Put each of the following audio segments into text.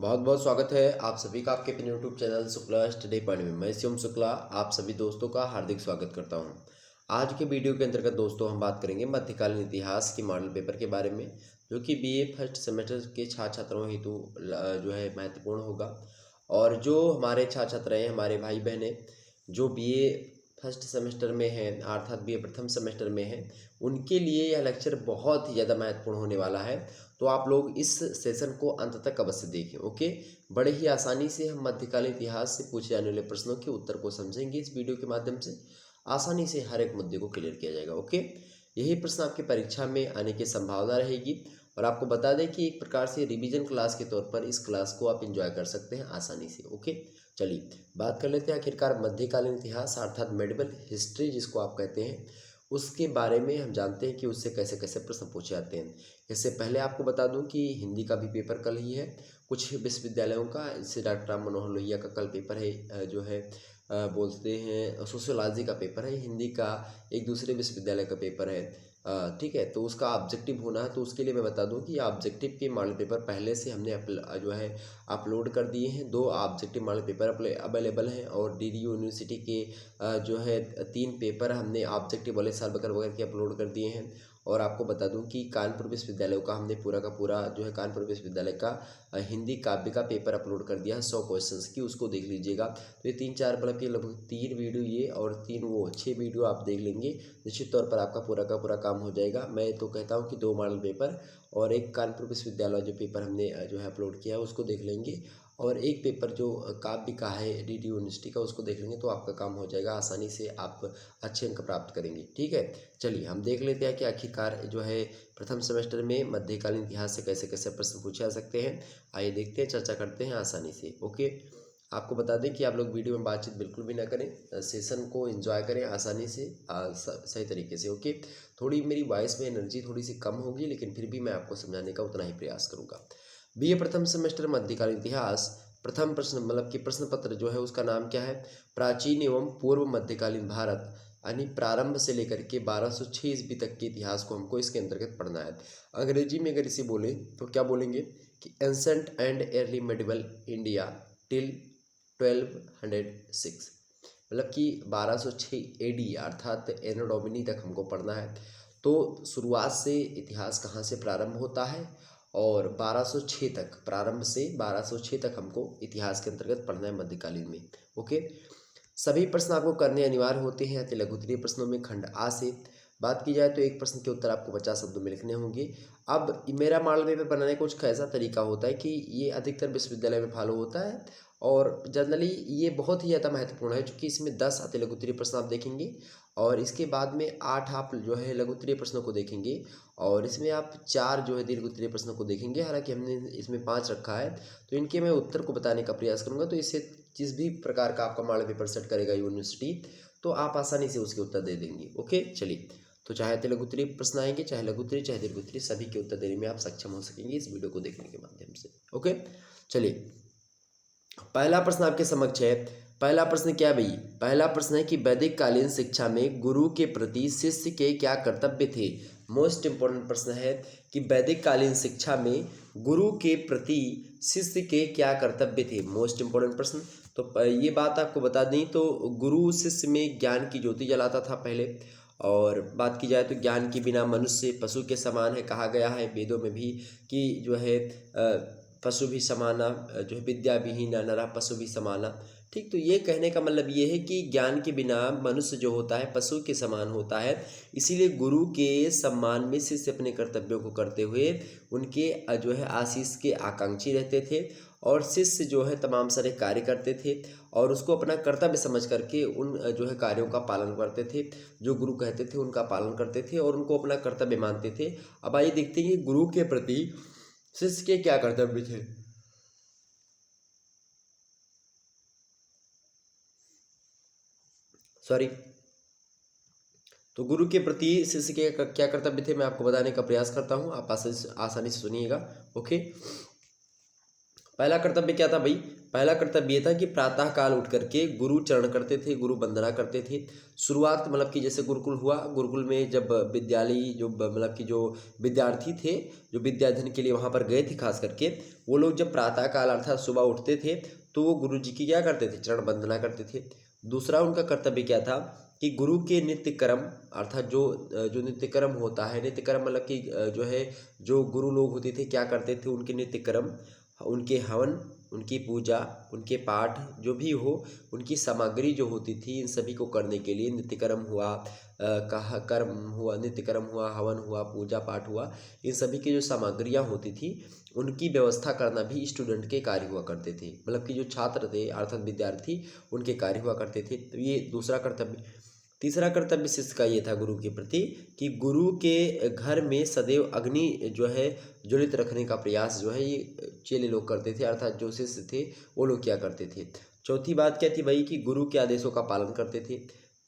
बहुत बहुत स्वागत है आप सभी का आपके अपने YouTube channel Shukla study point में। मैं शिवम शुक्ला आप सभी दोस्तों का हार्दिक स्वागत करता हूं। आज के वीडियो के अंतर्गत दोस्तों हम बात करेंगे मध्यकालीन इतिहास की मॉडल पेपर के बारे में, जो कि बीए फर्स्ट सेमेस्टर के छात्र छात्रों हेतु जो है महत्वपूर्ण होगा। और जो हमारे छात्र छात्र हैं, हमारे भाई बहनें जो बीए फर्स्ट सेमेस्टर में हैं अर्थात बीए प्रथम सेमेस्टर में हैं, उनके लिए यह लेक्चर बहुत ही ज़्यादा महत्वपूर्ण होने वाला है। तो आप लोग इस सेशन को अंत तक अवश्य देखें। ओके, बड़े ही आसानी से हम मध्यकालीन इतिहास से पूछे जाने वाले प्रश्नों के उत्तर को समझेंगे। इस वीडियो के माध्यम से आसानी से हर एक मुद्दे को क्लियर किया जाएगा। ओके, यही प्रश्न आपकी परीक्षा में आने की संभावना रहेगी। और आपको बता दें कि एक प्रकार से रिवीजन क्लास के तौर पर इस क्लास को आप एंजॉय कर सकते हैं आसानी से। ओके, चलिए बात कर लेते हैं आखिरकार मध्यकालीन इतिहास अर्थात मेडिवल हिस्ट्री जिसको आप कहते हैं, उसके बारे में हम जानते हैं कि उससे कैसे कैसे प्रश्न पूछे जाते हैं। इससे पहले आपको बता दूं कि हिंदी का भी पेपर कल ही है कुछ विश्वविद्यालयों का। इससे डॉक्टर राम मनोहर लोहिया का कल पेपर है, जो है बोलते हैं सोशियोलॉजी का पेपर है। हिंदी का एक दूसरे विश्वविद्यालय का पेपर है, ठीक है। तो उसका ऑब्जेक्टिव होना है, तो उसके लिए मैं बता दूं कि ऑब्जेक्टिव के मॉडल पेपर पहले से हमने जो है अपलोड कर दिए हैं। 2 ऑब्जेक्टिव मॉडल पेपर अवेलेबल हैं और डीडीयू यूनिवर्सिटी के जो है 3 पेपर हमने ऑब्जेक्टिव वाले साल वगैरह के अपलोड कर दिए हैं। और आपको बता दूं कि कानपुर विश्वविद्यालय का हमने पूरा का पूरा जो है कानपुर विश्वविद्यालय का हिंदी काव्य का पेपर अपलोड कर दिया है 100 क्वेश्चंस की, उसको देख लीजिएगा। तो ये 3-4 मतलब कि लगभग 3 वीडियो ये और 3 वो 6 वीडियो आप देख लेंगे, निश्चित तौर पर आपका पूरा का पूरा काम हो जाएगा। मैं तो कहता हूँ कि 2 मॉडल पेपर और एक कानपुर विश्वविद्यालय जो पेपर हमने जो है अपलोड किया है उसको देख लेंगे, और एक पेपर जो काव्य का है डीडीयू यूनिवर्सिटी का उसको देख लेंगे, तो आपका काम हो जाएगा। आसानी से आप अच्छे अंक प्राप्त करेंगे। ठीक है, चलिए हम देख लेते हैं कि आखिरकार जो है प्रथम सेमेस्टर में मध्यकालीन इतिहास से कैसे कैसे प्रश्न पूछे जा सकते हैं। आइए देखते हैं, चर्चा करते हैं आसानी से। ओके, आपको बता दें कि आप लोग वीडियो में बातचीत बिल्कुल भी ना करें, सेशन को एंजॉय करें आसानी से सही तरीके से। ओके, थोड़ी मेरी वॉइस में एनर्जी थोड़ी सी कम होगी, लेकिन फिर भी मैं आपको समझाने का उतना ही प्रयास करूँगा। बीए प्रथम सेमेस्टर मध्यकालीन इतिहास प्रथम प्रश्न मतलब कि प्रश्न पत्र जो है उसका नाम क्या है, प्राचीन एवं पूर्व मध्यकालीन भारत, यानी प्रारंभ से लेकर के 1206 ईस्वी तक के इतिहास को हमको इसके अंतर्गत पढ़ना है। अंग्रेजी में अगर इसे बोलें तो क्या बोलेंगे कि ancient and early medieval India till 1206, मतलब कि 1206 एडी अर्थात एनो डोमिनी तक हमको पढ़ना है। तो शुरुआत से इतिहास कहाँ से प्रारंभ होता है और 1206 तक, प्रारंभ से 1206 तक हमको इतिहास के अंतर्गत पढ़ना है मध्यकालीन में। ओके, सभी प्रश्न आपको करने अनिवार्य होते हैं अति लघुत्तरीय प्रश्नों में। खंड आ से बात की जाए तो एक प्रश्न के उत्तर आपको 50 शब्दों में लिखने होंगे। अब मेरा मॉडल पेपर बनाने का कुछ ऐसा तरीका होता है कि ये अधिकतर विश्वविद्यालय में फॉलो होता है और जनरली ये बहुत ही ज़्यादा महत्वपूर्ण है, क्योंकि इसमें 10 अति लघुत्तरीय प्रश्न आप देखेंगे और इसके बाद में 8 आप जो है लघुत्तरीय प्रश्नों को देखेंगे और इसमें आप 4 जो है दीर्घोत्तरीय प्रश्नों को देखेंगे। हालांकि हमने इसमें 5 रखा है, तो इनके मैं उत्तर को बताने का प्रयास करूंगा। तो इससे जिस भी प्रकार का आपका मॉडल पेपर सेट करेगा यूनिवर्सिटी, तो आप आसानी से उसके उत्तर दे देंगे। ओके, चलिए, तो चाहे अति लघुत्तरीय प्रश्न आएंगे, चाहे लघुत्तरीय चाहे दीर्घोत्तरीय, सभी के उत्तर देने में आप सक्षम हो सकेंगे इस वीडियो को देखने के माध्यम से। ओके, चलिए, पहला प्रश्न आपके समक्ष है। पहला प्रश्न क्या भाई, पहला प्रश्न है कि वैदिक कालीन शिक्षा में गुरु के प्रति शिष्य के क्या कर्तव्य थे। मोस्ट इंपोर्टेंट प्रश्न है कि वैदिक कालीन शिक्षा में गुरु के प्रति शिष्य के क्या कर्तव्य थे। मोस्ट इंपोर्टेंट प्रश्न। तो ये बात आपको बता दें तो गुरु शिष्य में ज्ञान की ज्योति जलाता था पहले। और बात की जाए तो ज्ञान के बिना मनुष्य पशु के समान है, कहा गया है वेदों में भी कि जो है पशु भी समाना, जो है विद्या विहीना नरा पशु भी समाना। ठीक, तो ये कहने का मतलब ये है कि ज्ञान के बिना मनुष्य जो होता है पशु के समान होता है। इसीलिए गुरु के सम्मान में शिष्य अपने कर्तव्यों को करते हुए उनके जो है आशीष के आकांक्षी रहते थे, और शिष्य जो है तमाम सारे कार्य करते थे और उसको अपना कर्तव्य समझ करके उन जो है कार्यों का पालन करते थे। जो गुरु कहते थे उनका पालन करते थे और उनको अपना कर्तव्य मानते थे। अब आइए देखते हैं कि गुरु के प्रति शिष्य के क्या कर्तव्य थे। सॉरी, तो गुरु के प्रति शिष्य के क्या कर्तव्य थे मैं आपको बताने का प्रयास करता हूं, आप आसानी से सुनिएगा। ओके, पहला कर्तव्य क्या था भाई? पहला कर्तव्य ये था कि प्रातः काल उठ करके गुरु चरण करते थे, गुरु वंदना करते थे। शुरुआत मतलब कि जैसे गुरुकुल हुआ, गुरुकुल में जब विद्यालयी जो मतलब कि जो विद्यार्थी थे, जो विद्याध्ययन के लिए वहाँ पर गए थे खास करके, वो लोग जब प्रातः काल अर्थात सुबह उठते थे तो वो गुरु जी की क्या करते थे? चरण वंदना करते थे। दूसरा उनका कर्तव्य क्या था कि गुरु के नित्य कर्म अर्थात जो नित्य कर्म होता है, नित्य कर्म मतलब कि जो है जो गुरु लोग होते थे क्या करते थे? उनके नित्य कर्म, उनके हवन, उनकी पूजा, उनके पाठ जो भी हो, उनकी सामग्री जो होती थी इन सभी को करने के लिए नित्य कर्म हुआ, कहा कर्म हुआ, नित्य कर्म हुआ, हवन हुआ, पूजा पाठ हुआ, इन सभी की जो सामग्रियाँ होती थी उनकी व्यवस्था करना भी स्टूडेंट के कार्य हुआ करते थे, मतलब कि जो छात्र थे अर्थात विद्यार्थी उनके कार्य हुआ करते थे। तो ये दूसरा कर्तव्य। तीसरा कर्तव्य शिष्य का ये था गुरु के प्रति कि गुरु के घर में सदैव अग्नि जो है ज्वलित रखने का प्रयास जो है ये चेले लोग करते थे अर्थात जो शिष्य थे वो लोग क्या करते थे। चौथी बात क्या थी भाई? कि गुरु के आदेशों का पालन करते थे।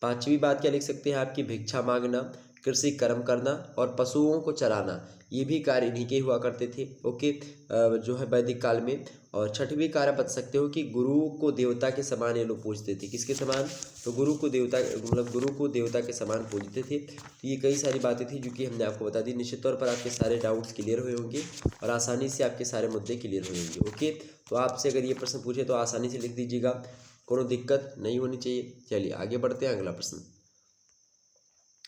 पांचवी बात क्या लिख सकते हैं आपकी? भिक्षा मांगना, कृषि कर्म करना और पशुओं को चराना, ये भी कार्य इन्हीं के हुआ करते थे। ओके, जो है वैदिक काल में। और छठवीं कार्य बता सकते हो कि गुरु को देवता के समान ये लोग पूजते थे। किसके समान? तो गुरु को देवता मतलब गुरु को देवता के समान पूजते थे। तो ये कई सारी बातें थी जो कि हमने आपको बता दी। निश्चित तौर पर आपके सारे डाउट्स क्लियर हुए होंगे और आसानी से आपके सारे मुद्दे क्लियर हुए होंगे। ओके, तो आपसे अगर ये प्रश्न पूछे तो आसानी से लिख दीजिएगा, कोनो दिक्कत नहीं होनी चाहिए। चलिए आगे बढ़ते हैं। अगला प्रश्न,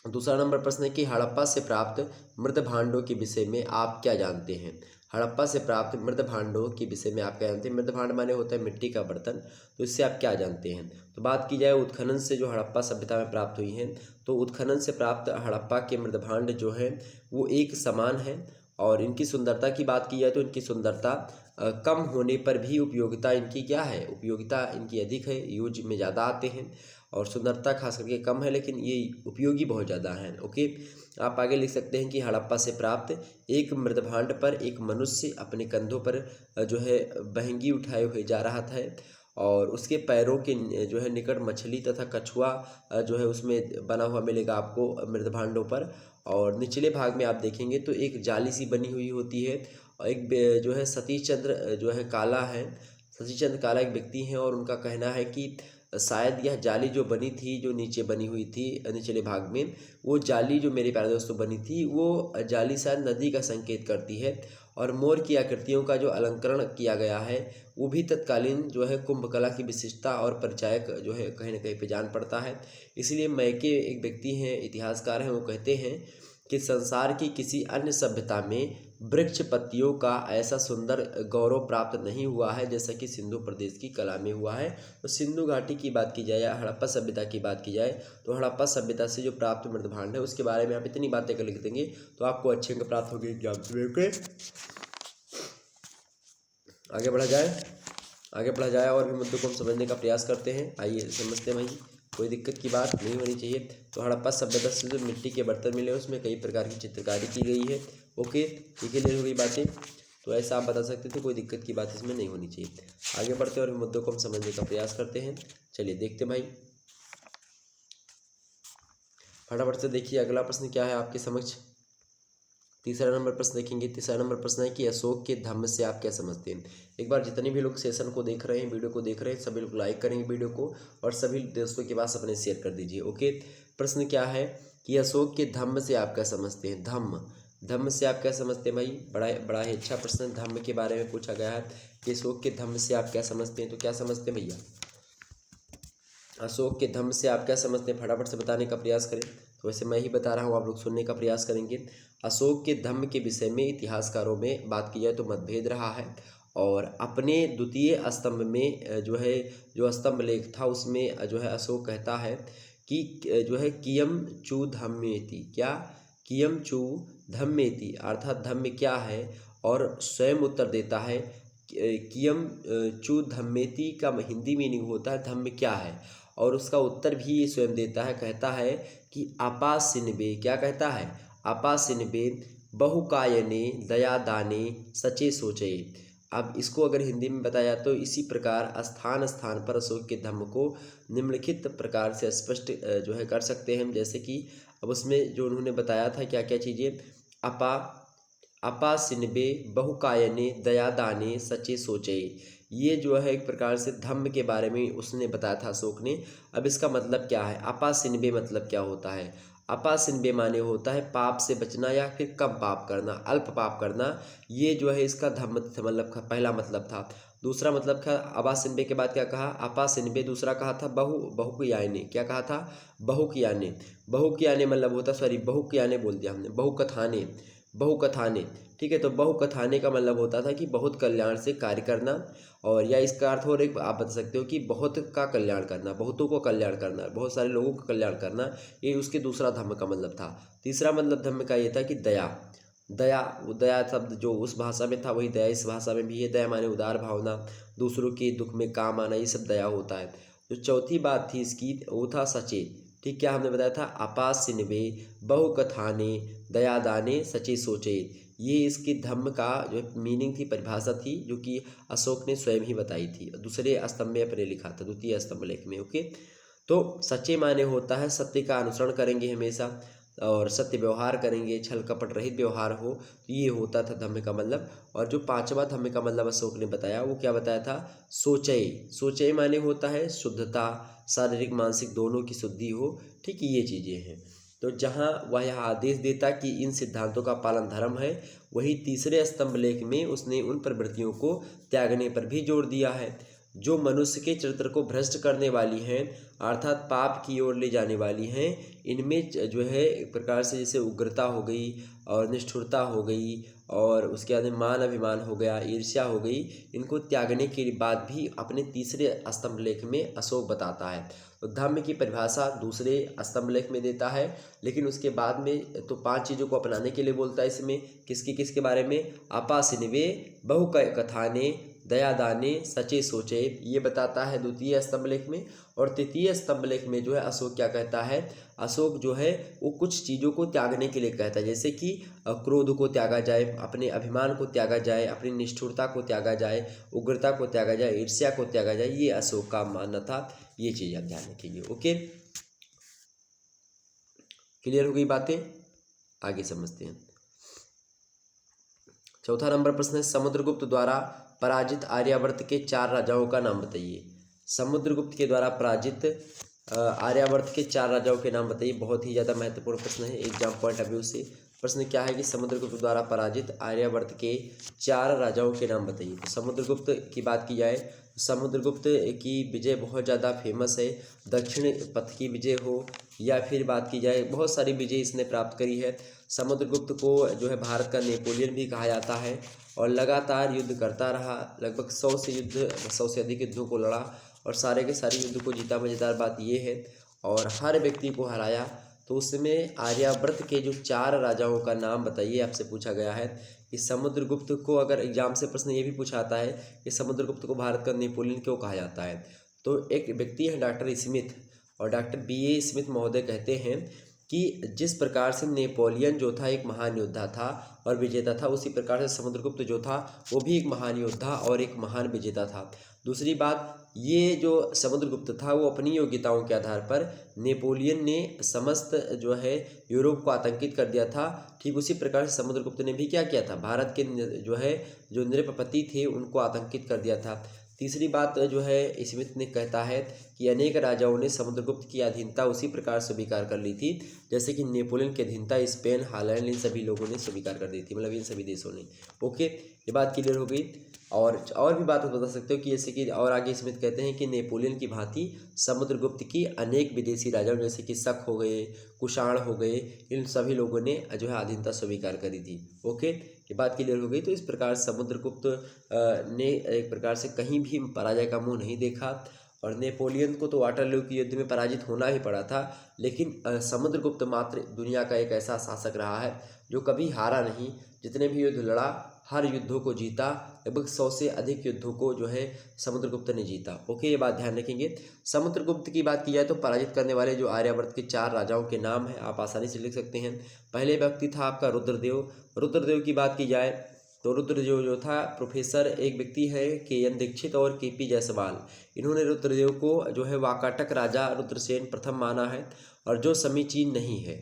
दूसरा नंबर प्रश्न है कि हड़प्पा से प्राप्त मृत भांडों के विषय में आप क्या जानते हैं? हड़प्पा से प्राप्त मृत भांडों के विषय में आप क्या जानते हैं? मृत भांड माने होता है मिट्टी का बर्तन, तो इससे आप क्या जानते हैं? तो बात की जाए उत्खनन से जो हड़प्पा सभ्यता में प्राप्त हुई हैं, तो उत्खनन से प्राप्त हड़प्पा के मृत भांड जो हैं वो एक समान है। और इनकी सुंदरता की बात की जाए तो इनकी सुंदरता कम होने पर भी उपयोगिता इनकी क्या है? उपयोगिता इनकी अधिक है, यूज में ज़्यादा आते हैं। और सुंदरता खास करके कम है लेकिन ये उपयोगी बहुत ज़्यादा है। ओके, आप आगे लिख सकते हैं कि हड़प्पा से प्राप्त एक मृदभांड पर एक मनुष्य अपने कंधों पर जो है बहंगी उठाए हुए जा रहा था और उसके पैरों के जो है निकट मछली तथा कछुआ जो है उसमें बना हुआ मिलेगा आपको मृदभांडों पर। और निचले भाग में आप देखेंगे तो एक जाली सी बनी हुई होती है और एक जो है सतीश चंद्र जो है काला है, सतीश चंद्र काला एक व्यक्ति हैं और उनका कहना है कि शायद यह जाली जो बनी थी, जो नीचे बनी हुई थी निचले भाग में, वो जाली जो मेरे प्यारे दोस्तों बनी थी वो जाली शायद नदी का संकेत करती है। और मोर की आकृतियों का जो अलंकरण किया गया है वो भी तत्कालीन जो है कुंभ कला की विशिष्टता और परिचायक जो है कहीं ना कहीं पे जान पड़ता है। इसलिए मैके एक व्यक्ति हैं, इतिहासकार हैं, वो कहते हैं कि संसार की किसी अन्य सभ्यता में वृक्ष पत्तियों का ऐसा सुंदर गौरव प्राप्त नहीं हुआ है जैसा कि सिंधु प्रदेश की कला में हुआ है। तो सिंधु घाटी की बात की जाए या हड़प्पा सभ्यता की बात की जाए तो हड़प्पा सभ्यता से जो प्राप्त मृदभांड है उसके बारे में आप इतनी बातें कर लिख देंगे तो आपको अच्छे अंक प्राप्त होंगे एग्जाम में। आगे बढ़ा जाए और भी मुद्दों को हम समझने का प्रयास करते हैं। आइए समझते हैं भाई, कोई दिक्कत की बात नहीं होनी चाहिए। तो हड़प्पा सभ्यता से जो मिट्टी के बर्तन मिले उसमें कई प्रकार की चित्रकारी की गई है। ओके, ठीक है, ले हो गई बातें, तो ऐसा आप बता सकते थे, कोई दिक्कत की बात इसमें नहीं होनी चाहिए। आगे बढ़ते और मुद्दों को हम समझने का प्रयास करते हैं। चलिए देखते भाई, फटाफट से देखिए अगला प्रश्न क्या है आपके समक्ष। तीसरा नंबर प्रश्न देखेंगे। तीसरा नंबर प्रश्न है कि अशोक के धम्म से आप क्या समझते हैं? एक बार जितने भी लोग सेशन को देख रहे हैं, वीडियो को देख रहे हैं, सभी लोग लाइक करेंगे वीडियो को और सभी दोस्तों के पास अपने शेयर कर दीजिए। ओके, प्रश्न क्या है कि अशोक के धम्म से आप क्या समझते हैं? धम्म से आप क्या समझते हैं भाई? बड़ा ही अच्छा प्रश्न धम्म के बारे में पूछा गया है कि अशोक के धम्म से आप क्या समझते हैं। तो क्या समझते हैं भैया? अशोक के धम्म से आप क्या समझते हैं? फटाफट से बताने का प्रयास करें। तो वैसे मैं ही बता रहा हूँ, आप लोग सुनने का प्रयास करेंगे। अशोक के धम्म के विषय में इतिहासकारों में बात की जाए तो मतभेद रहा है और अपने द्वितीय स्तंभ में जो स्तंभ लेख था उसमें जो है अशोक कहता है कि जो है कियम चू धम्मेति, क्या कियम चू धम्मेति अर्थात धम्म क्या है, और स्वयं उत्तर देता है कियम चू धम्मेति का हिंदी मीनिंग होता है धम्म क्या है, और उसका उत्तर भी ये स्वयं देता है, कहता है कि अपासिनबे, क्या कहता है? अपासिनबे बहुकायने दयादाने सचे सोचे। अब इसको अगर हिंदी में बताया तो इसी प्रकार स्थान स्थान पर अशोक के धम्म को निम्नलिखित प्रकार से स्पष्ट जो है कर सकते हैं हम, जैसे कि अब उसमें जो उन्होंने बताया था क्या क्या चीज़ें, अपासिनबे बहुकायने दयादाने सचे सोचे। ये जो है एक प्रकार से धम्म के बारे में उसने बताया था अशोक ने। अब इसका मतलब क्या है, अपासिनबे मतलब क्या होता है? अपासिनबे माने होता है पाप से बचना या फिर कम पाप करना, अल्प पाप करना। ये जो है इसका धम्म मतलब पहला मतलब था। दूसरा मतलब था अबासिनबे के बाद क्या कहा, अपासिनबे। दूसरा कहा था बहुकियाने, क्या कहा था? बहुकियाने। बहुकियाने मतलब होता, सॉरी बहुकियाने बोल दिया हमने, बहुकथाने, बहुकथाने। ठीक है, तो बहुकथाने का मतलब होता था कि बहुत कल्याण से कार्य करना, और या इसका अर्थ और एक आप बता सकते हो कि बहुत का कल्याण करना, बहुतों को कल्याण करना, बहुत सारे लोगों का कल्याण करना। ये उसके दूसरा धम्म का मतलब था। तीसरा मतलब धम्म का ये था कि दया। दया, वो दया शब्द जो उस भाषा में था वही दया इस भाषा में भी है। दया माने उदार भावना, दूसरों के दुख में काम आना, ये सब दया होता है। जो चौथी बात थी इसकी वो था सचे। ठीक, क्या हमने बताया था? अपासिनबे बहुकथाने दयादाने सचे सोचे। ये इसके धम्म का जो मीनिंग थी, परिभाषा थी, जो कि अशोक ने स्वयं ही बताई थी, दूसरे स्तंभ में अपने लिखा था, द्वितीय स्तंभ लेख में। ओके, तो सच्चे माने होता है सत्य का अनुसरण करेंगे हमेशा, और सत्य व्यवहार करेंगे, छल कपट रहित व्यवहार हो, तो ये होता था धम्म का मतलब। और जो पांचवा धम्म का मतलब अशोक ने बताया वो क्या बताया था? सोचय। सोचय माने होता है शुद्धता, शारीरिक मानसिक दोनों की शुद्धि हो। ठीक, ये चीज़ें हैं। तो जहाँ वह यह आदेश देता कि इन सिद्धांतों का पालन धर्म है, वही तीसरे स्तंभ लेख में उसने उन प्रवृत्तियों को त्यागने पर भी जोर दिया है जो मनुष्य के चरित्र को भ्रष्ट करने वाली हैं, अर्थात पाप की ओर ले जाने वाली हैं। इनमें जो है एक प्रकार से जैसे उग्रता हो गई, और निष्ठुरता हो गई, और उसके बाद में मान अभिमान हो गया, ईर्ष्या हो गई। इनको त्यागने के बाद भी अपने तीसरे स्तंभ लेख में अशोक बताता है। तो धम्म की परिभाषा दूसरे स्तंभ लेख में देता है, लेकिन उसके बाद में तो 5 चीज़ों को अपनाने के लिए बोलता है। इसमें किसके किसके बारे में? अपासिनबे बहुकथाने दयादाने सचे सोचे, ये बताता है द्वितीय स्तंभ लेख में। और तृतीय स्तंभ लेख में जो है अशोक क्या कहता है? अशोक जो है वो कुछ चीज़ों को त्यागने के लिए कहता है, जैसे कि क्रोध को त्यागा जाए, अपने अभिमान को त्यागा जाए, अपनी निष्ठुरता को त्यागा जाए, उग्रता को त्यागा जाए, ईर्ष्या को त्यागा जाए। ये अशोक का मानना था। ये चीज़ आप ध्यान रखिए। ओके, क्लियर हो गई बातें? आगे समझते हैं। चौथा नंबर प्रश्न है, समुद्रगुप्त द्वारा पराजित आर्यावर्त के 4 राजाओं का नाम बताइए। समुद्रगुप्त के द्वारा पराजित आर्यावर्त के 4 राजाओं के नाम बताइए। बहुत ही ज़्यादा महत्वपूर्ण प्रश्न है एग्जाम पॉइंट ऑफ व्यू से। प्रश्न क्या है कि समुद्रगुप्त द्वारा पराजित आर्यावर्त के 4 राजाओं के नाम बताइए। तो समुद्रगुप्त की बात की जाए, समुद्रगुप्त की विजय बहुत ज़्यादा फेमस है। दक्षिण पथ की विजय हो, या फिर बात की जाए, बहुत सारी विजय इसने प्राप्त करी है। समुद्रगुप्त को जो है भारत का नेपोलियन भी कहा जाता है, और लगातार युद्ध करता रहा। लगभग 100 से अधिक युद्धों को लड़ा, और सारे के सारे युद्ध को जीता। मजेदार बात ये है, और हर व्यक्ति को हराया। तो उसमें आर्यावर्त के जो 4 राजाओं का नाम बताइए आपसे पूछा गया है। कि समुद्रगुप्त को अगर एग्जाम से प्रश्न ये भी पूछाता है कि समुद्रगुप्त को भारत का नेपोलियन क्यों कहा जाता है, तो एक व्यक्ति है डॉक्टर स्मिथ, और डॉक्टर BA स्मिथ महोदय कहते हैं कि जिस प्रकार से नेपोलियन जो था एक महान योद्धा था और विजेता था, उसी प्रकार से समुद्रगुप्त जो था वो भी एक महान योद्धा और एक महान विजेता था। दूसरी बात, ये जो समुद्रगुप्त था वो अपनी योग्यताओं के आधार पर नेपोलियन ने समस्त जो है यूरोप को आतंकित कर दिया था। ठीक उसी प्रकार से समुद्रगुप्त ने भी क्या किया था, भारत के जो है जो नृपपति थे उनको आतंकित कर दिया था। तीसरी बात जो है स्मिथ ने कहता है कि अनेक राजाओं ने समुद्रगुप्त की अधीनता उसी प्रकार स्वीकार कर ली थी जैसे कि नेपोलियन की अधीनता स्पेन, हालैंड, इन सभी लोगों ने स्वीकार कर दी थी, मतलब इन सभी देशों ने। ओके, ये बात क्लियर हो गई। और भी बात बता सकते हो कि जैसे कि और आगे स्मिथ कहते हैं कि नेपोलियन की भांति समुद्रगुप्त की अनेक विदेशी राजाओं जैसे कि शक हो गए, कुषाण हो गए, इन सभी लोगों ने जो है अधीनता स्वीकार करी थी। ओके, ये बात क्लियर हो गई। तो इस प्रकार समुद्रगुप्त ने एक प्रकार से कहीं भी पराजय का मुंह नहीं देखा, और नेपोलियन को तो वाटरलू के युद्ध में पराजित होना ही पड़ा था, लेकिन समुद्रगुप्त मात्र दुनिया का एक ऐसा शासक रहा है जो कभी हारा नहीं। जितने भी युद्ध लड़ा, हर युद्धों को जीता। लगभग 100 से अधिक युद्धों को जो है समुद्रगुप्त ने जीता। ओके, ये बात ध्यान रखेंगे। समुद्रगुप्त की बात की जाए तो पराजित करने वाले जो आर्यावर्त के 4 राजाओं के नाम हैं आप आसानी से लिख सकते हैं। पहले व्यक्ति था आपका रुद्रदेव। रुद्रदेव की बात की जाए तो रुद्रदेव जो था प्रोफेसर, एक व्यक्ति है KN दीक्षित और KP जायसवाल। इन्होंने रुद्रदेव को जो है वाकाटक राजा रुद्रसेन प्रथम माना है, और जो समीचीन नहीं है।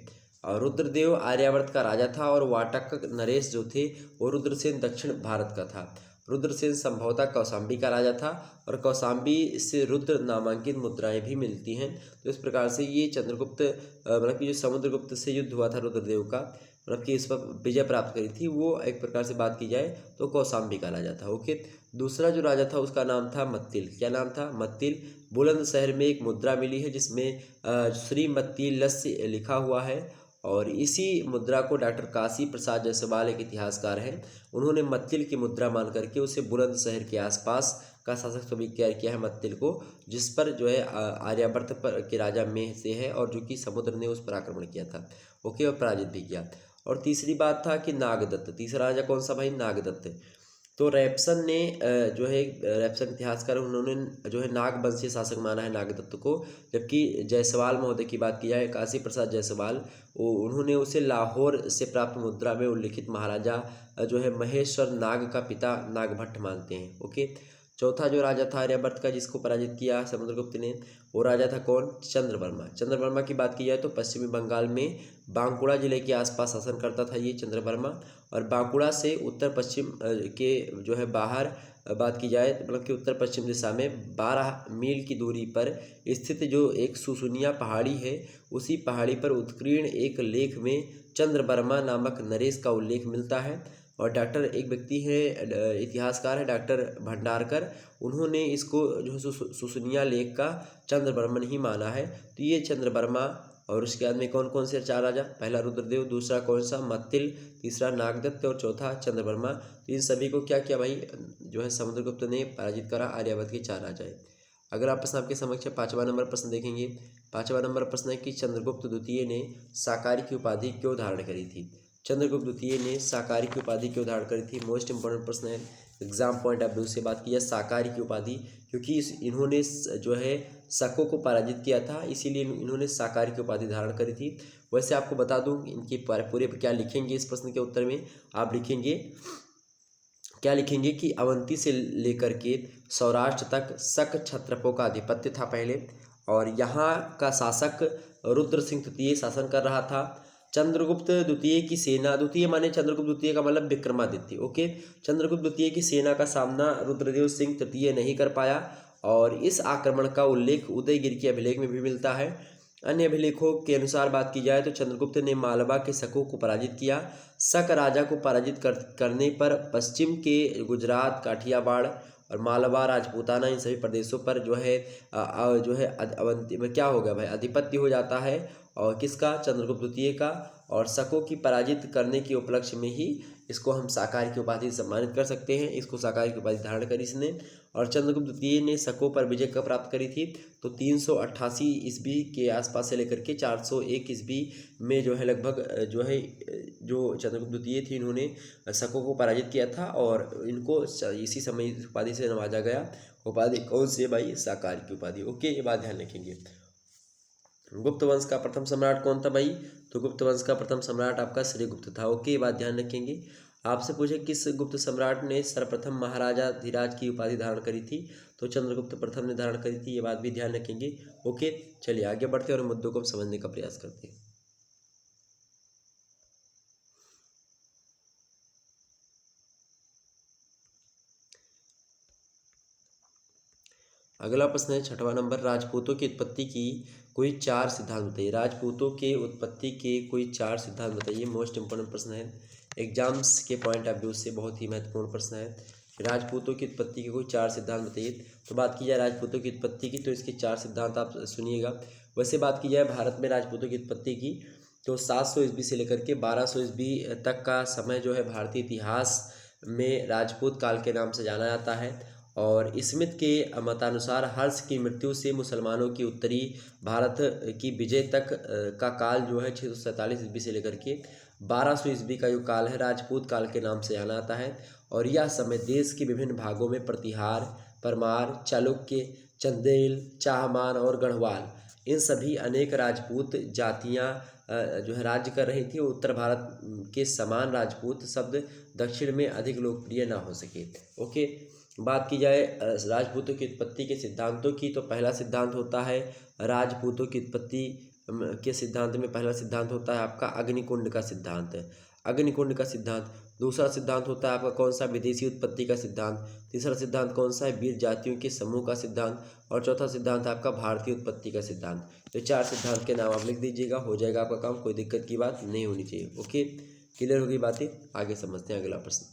और रुद्रदेव आर्यावर्त का राजा था और वाटक नरेश जो थे वो रुद्रसेन दक्षिण भारत का था। रुद्रसेन संभवतः कौशाम्बी का राजा था और कौशाम्बी से रुद्र नामांकित मुद्राएं भी मिलती हैं। तो इस प्रकार से ये चंद्रगुप्त मतलब कि जो समुद्रगुप्त से युद्ध हुआ था रुद्रदेव का, मतलब कि इस पर विजय प्राप्त करी थी, वो एक प्रकार से बात की जाए तो कौशाम्बी का राजा था। ओके, दूसरा जो राजा था उसका नाम था मत्तिल। क्या नाम था? मत्तिल। बुलंदशहर में एक मुद्रा मिली है जिसमें श्री मत्तिलस्य लिखा हुआ है और इसी मुद्रा को डॉक्टर काशी प्रसाद जायसवाल एक इतिहासकार हैं, उन्होंने मत्तिल की मुद्रा मान करके उसे बुलंदशहर के आसपास का शासक स्वीकार किया है मत्तिल को, जिस पर जो है आर्यावर्त पर के राजा में से है और जो कि समुद्र ने उस पर आक्रमण किया था। ओके, और पराजित भी किया। और तीसरी बात था कि नागदत्त। तीसरा राजा कौन सा भाई? नागदत्त। तो रैपसन ने जो है रैपसन इतिहासकार, उन्होंने जो है नागवंशीय शासक माना है नागदत्त को, जबकि जायसवाल महोदय की बात की जाए, काशी प्रसाद जायसवाल, उन्होंने उसे लाहौर से प्राप्त मुद्रा में उल्लिखित महाराजा जो है महेश्वर नाग का पिता नागभट्ट मानते हैं। ओके, चौथा जो राजा था आर्यावर्त का जिसको पराजित किया समुद्रगुप्त ने, वो राजा था कौन? चंद्रवर्मा। चंद्रवर्मा की बात की जाए तो पश्चिमी बंगाल में बांकुड़ा जिले के आसपास शासन करता था ये चंद्रवर्मा, और बांकुड़ा से उत्तर पश्चिम के जो है बाहर बात की जाए मतलब कि उत्तर पश्चिम दिशा में 12 मील की दूरी पर स्थित जो एक सुसुनिया पहाड़ी है, उसी पहाड़ी पर उत्कीर्ण एक लेख में चंद्रवर्मा नामक नरेश का उल्लेख मिलता है। और डॉक्टर एक व्यक्ति है इतिहासकार है डॉक्टर भंडारकर, उन्होंने इसको जो सुसुनिया लेख का चंद्रवर्मन ही माना है। तो ये चंद्रवर्मा, और उसके बाद में कौन कौन से 4 राजा? पहला रुद्रदेव, दूसरा कौन सा? मत्तिल, तीसरा नागदत्त और चौथा चंद्रवर्मा। तो इन सभी को क्या किया भाई? जो है समुद्रगुप्त ने पराजित करा, आर्यावर्त के 4 राजा है। अगला प्रश्न आपके समक्ष 5वां नंबर प्रश्न देखेंगे। 5वां नंबर प्रश्न है कि चंद्रगुप्त द्वितीय ने साकारी की उपाधि क्यों धारण करी थी? चंद्रगुप्त द्वितीय ने साकारी की उपाधि क्यों धारण करी थी? मोस्ट इंपॉर्टेंट प्रश्न है, एग्जाम पॉइंट ऑफ व्यू से बात की जाए। साकारी की उपाधि क्योंकि इन्होंने जो है शकों को पराजित किया था, इसीलिए इन्होंने साकारी की उपाधि धारण करी थी। वैसे आपको बता दूं इनके पूरे क्या लिखेंगे इस प्रश्न के उत्तर में, आप लिखेंगे क्या लिखेंगे कि अवंती से लेकर के सौराष्ट्र तक शक क्षत्रपों का आधिपत्य था पहले, और यहाँ का शासक रुद्र सिंह तृतीय शासन कर रहा था। चंद्रगुप्त द्वितीय की सेना, द्वितीय माने चंद्रगुप्त द्वितीय का मतलब विक्रमादित्य। ओके, चंद्रगुप्त द्वितीय की सेना का सामना रुद्रदेव सिंह तृतीय नहीं कर पाया, और इस आक्रमण का उल्लेख उदयगिरि के अभिलेख में भी मिलता है। अन्य अभिलेखों के अनुसार बात की जाए तो चंद्रगुप्त ने मालवा के शकों को पराजित किया। शक राजा को पराजित करने पर पश्चिम के गुजरात, काठियावाड़ और मालवा, राजपूताना, इन सभी प्रदेशों पर जो है अवंती में क्या होगा भाई? अधिपत्य हो जाता है। और किसका? चंद्रगुप्त द्वितीय का। और शकों की पराजित करने के उपलक्ष्य में ही इसको हम साकारी की उपाधि से सम्मानित कर सकते हैं। इसको साकारी की उपाधि धारण करी इसने। और चंद्रगुप्त द्वितीय ने शकों पर विजय कब प्राप्त करी थी? तो 388 ईस्वी के आसपास से लेकर के 401 ईस्वी में जो है लगभग जो चंद्रगुप्त द्वितीय थी, इन्होंने शकों को पराजित किया था और इनको इसी समय उपाधि से नवाजा गया। उपाधि कौन सी है भाई? साकारी की उपाधि। ओके, ये बात ध्यान रखेंगे। गुप्त वंश का प्रथम सम्राट कौन था भाई? तो गुप्त वंश का प्रथम सम्राट आपका श्रीगुप्त था। ओके, ये बात ध्यान रखेंगे। आपसे पूछे किस गुप्त सम्राट ने सर्वप्रथम महाराजा धीराज की उपाधि धारण करी थी? तो चंद्रगुप्त प्रथम ने धारण करी थी, ये बात भी ध्यान रखेंगे। ओके, चलिए आगे बढ़ते हैं और मुद्दों को समझने का प्रयास करते हैं। अगला प्रश्न है 6वां नंबर, राजपूतों की उत्पत्ति की कोई 4 सिद्धांत बताइए। राजपूतों के उत्पत्ति के कोई 4 सिद्धांत बताइए। मोस्ट इंपोर्टेंट प्रश्न है, एग्जाम्स के पॉइंट ऑफ व्यू से बहुत ही महत्वपूर्ण प्रश्न है। राजपूतों की उत्पत्ति के कोई 4 सिद्धांत बताइए। तो बात की जाए राजपूतों की उत्पत्ति की, तो इसके 4 सिद्धांत आप सुनिएगा। वैसे बात की जाए भारत में राजपूतों की उत्पत्ति की, तो 700 ईस्वी से लेकर के 1200 ईस्वी तक का समय जो है भारतीय इतिहास में राजपूत काल के नाम से जाना जाता है। और स्मिथ के मतानुसार हर्ष की मृत्यु से मुसलमानों की उत्तरी भारत की विजय तक का काल जो है 647 ईस्वी से लेकर के 1200 ईस्वी का जो काल है राजपूत काल के नाम से जाना जाता है। और यह समय देश के विभिन्न भागों में प्रतिहार, परमार, चालुक्य, चंदेल, चाहमान और गढ़वाल, इन सभी अनेक राजपूत जातियां जो है राज्य कर रही थी। उत्तर भारत के समान राजपूत शब्द दक्षिण में अधिक लोकप्रिय ना हो सके। ओके, बात की जाए राजपूतों की उत्पत्ति के सिद्धांतों की, तो पहला सिद्धांत होता है राजपूतों की उत्पत्ति के सिद्धांत में पहला सिद्धांत होता है आपका अग्निकुंड का सिद्धांत, अग्निकुंड का सिद्धांत। दूसरा सिद्धांत होता है आपका कौन सा, विदेशी उत्पत्ति का सिद्धांत। तीसरा सिद्धांत कौन सा है, वीर जातियों के समूह का सिद्धांत। और चौथा सिद्धांत है आपका भारतीय उत्पत्ति का सिद्धांत। तो 4 सिद्धांत के नाम आप लिख दीजिएगा, हो जाएगा आपका काम, कोई दिक्कत की बात नहीं होनी चाहिए। ओके, क्लियर होगी बातें। आगे समझते हैं अगला प्रश्न।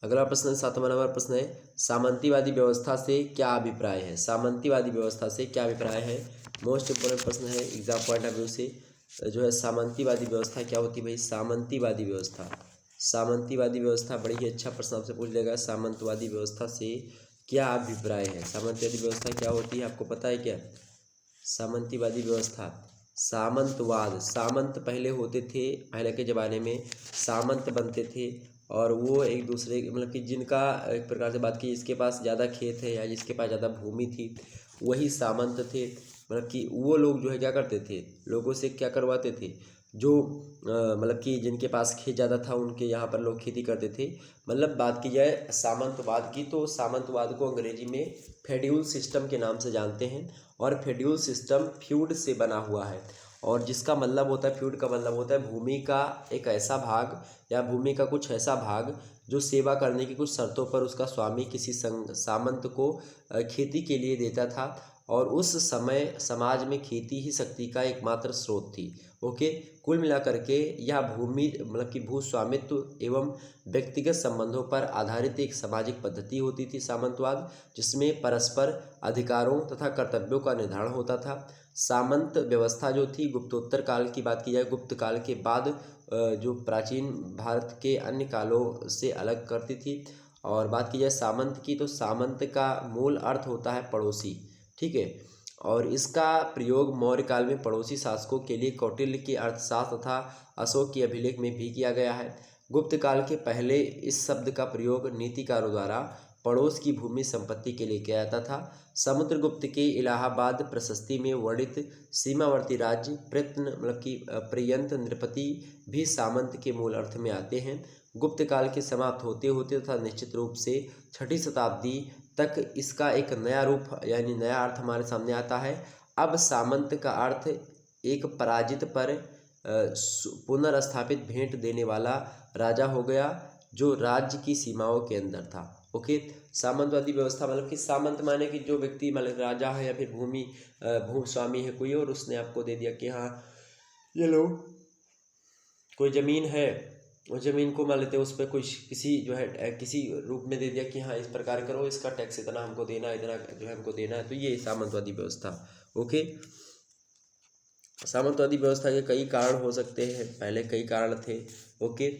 अगला प्रश्न 7वां नंबर प्रश्न है, सामंतीवादी व्यवस्था से क्या अभिप्राय है। सामंतीवादी व्यवस्था से क्या अभिप्राय है, मोस्ट इंपोर्टेंट प्रश्न है एग्जाम पॉइंट ऑफ व्यू से जो है। सामंतीवादी व्यवस्था क्या होती है भाई, सामंतीवादी व्यवस्था, सामंतीवादी व्यवस्था बड़ी ही अच्छा प्रश्न आपसे पूछ लेगा। सामंतवादी व्यवस्था से क्या अभिप्राय है, सामंतवादी व्यवस्था क्या होती है, आपको पता है क्या। सामंतीवादी व्यवस्था, सामंतवाद, सामंत पहले होते थे, पहले के ज़माने में सामंत बनते थे और वो एक दूसरे मतलब कि जिनका एक प्रकार से बात की जिसके पास ज़्यादा खेत है या जिसके पास ज़्यादा भूमि थी वही सामंत थे। मतलब कि वो लोग जो है क्या करते थे, लोगों से क्या करवाते थे, जो मतलब कि जिनके पास खेत ज़्यादा था उनके यहाँ पर लोग खेती करते थे। मतलब बात की जाए सामंतवाद की तो सामंतवाद को अंग्रेजी में फेड्यूल सिस्टम के नाम से जानते हैं। और फेड्यूल सिस्टम फ्यूड से बना हुआ है और जिसका मतलब होता है, फ्यूड का मतलब होता है भूमि का एक ऐसा भाग या भूमि का कुछ ऐसा भाग जो सेवा करने की कुछ शर्तों पर उसका स्वामी किसी सामंत को खेती के लिए देता था। और उस समय समाज में खेती ही शक्ति का एकमात्र स्रोत थी। ओके, कुल मिलाकर के यह भूमि मतलब कि भूस्वामित्व एवं व्यक्तिगत संबंधों पर आधारित एक सामाजिक पद्धति होती थी सामंतवाद, जिसमें परस्पर अधिकारों तथा कर्तव्यों का निर्धारण होता था। सामंत व्यवस्था जो थी गुप्तोत्तर काल की बात की जाए, गुप्त काल के बाद जो प्राचीन भारत के अन्य कालों से अलग करती थी। और बात की जाए सामंत की तो सामंत का मूल अर्थ होता है पड़ोसी, ठीक है। और इसका प्रयोग मौर्य काल में पड़ोसी शासकों के लिए कौटिल्य की अर्थशास्त्र तथा अशोक की अभिलेख में भी किया गया है। गुप्त काल के पहले इस शब्द का प्रयोग नीतिकारों द्वारा पड़ोस की भूमि संपत्ति के लिए किया जाता था। समुद्रगुप्त के इलाहाबाद प्रशस्ति में वर्णित सीमावर्ती राज्य प्रयत्न मतलब कि पर्यंत नृपति भी सामंत के मूल अर्थ में आते हैं। गुप्त काल के समाप्त होते होते तथा निश्चित रूप से 6ठी शताब्दी तक इसका एक नया रूप यानी नया अर्थ हमारे सामने आता है। अब सामंत का अर्थ एक पराजित पर पुनर्स्थापित भेंट देने वाला राजा हो गया जो राज्य की सीमाओं के अंदर था। ओके, सामंतवादी व्यवस्था मतलब कि सामंत माने कि जो व्यक्ति मतलब राजा है या फिर भूस्वामी है कोई और उसने आपको दे दिया कि हाँ ये लो कोई ज़मीन है, उस ज़मीन को मान लेते हैं उस पर कोई किसी जो है किसी रूप में दे दिया कि हाँ इस प्रकार करो, इसका टैक्स इतना हमको देना, इतना जो है हमको देना है। तो ये सामंतवादी व्यवस्था। ओके, सामंतवादी व्यवस्था के कई कारण हो सकते हैं, पहले कई कारण थे। ओके,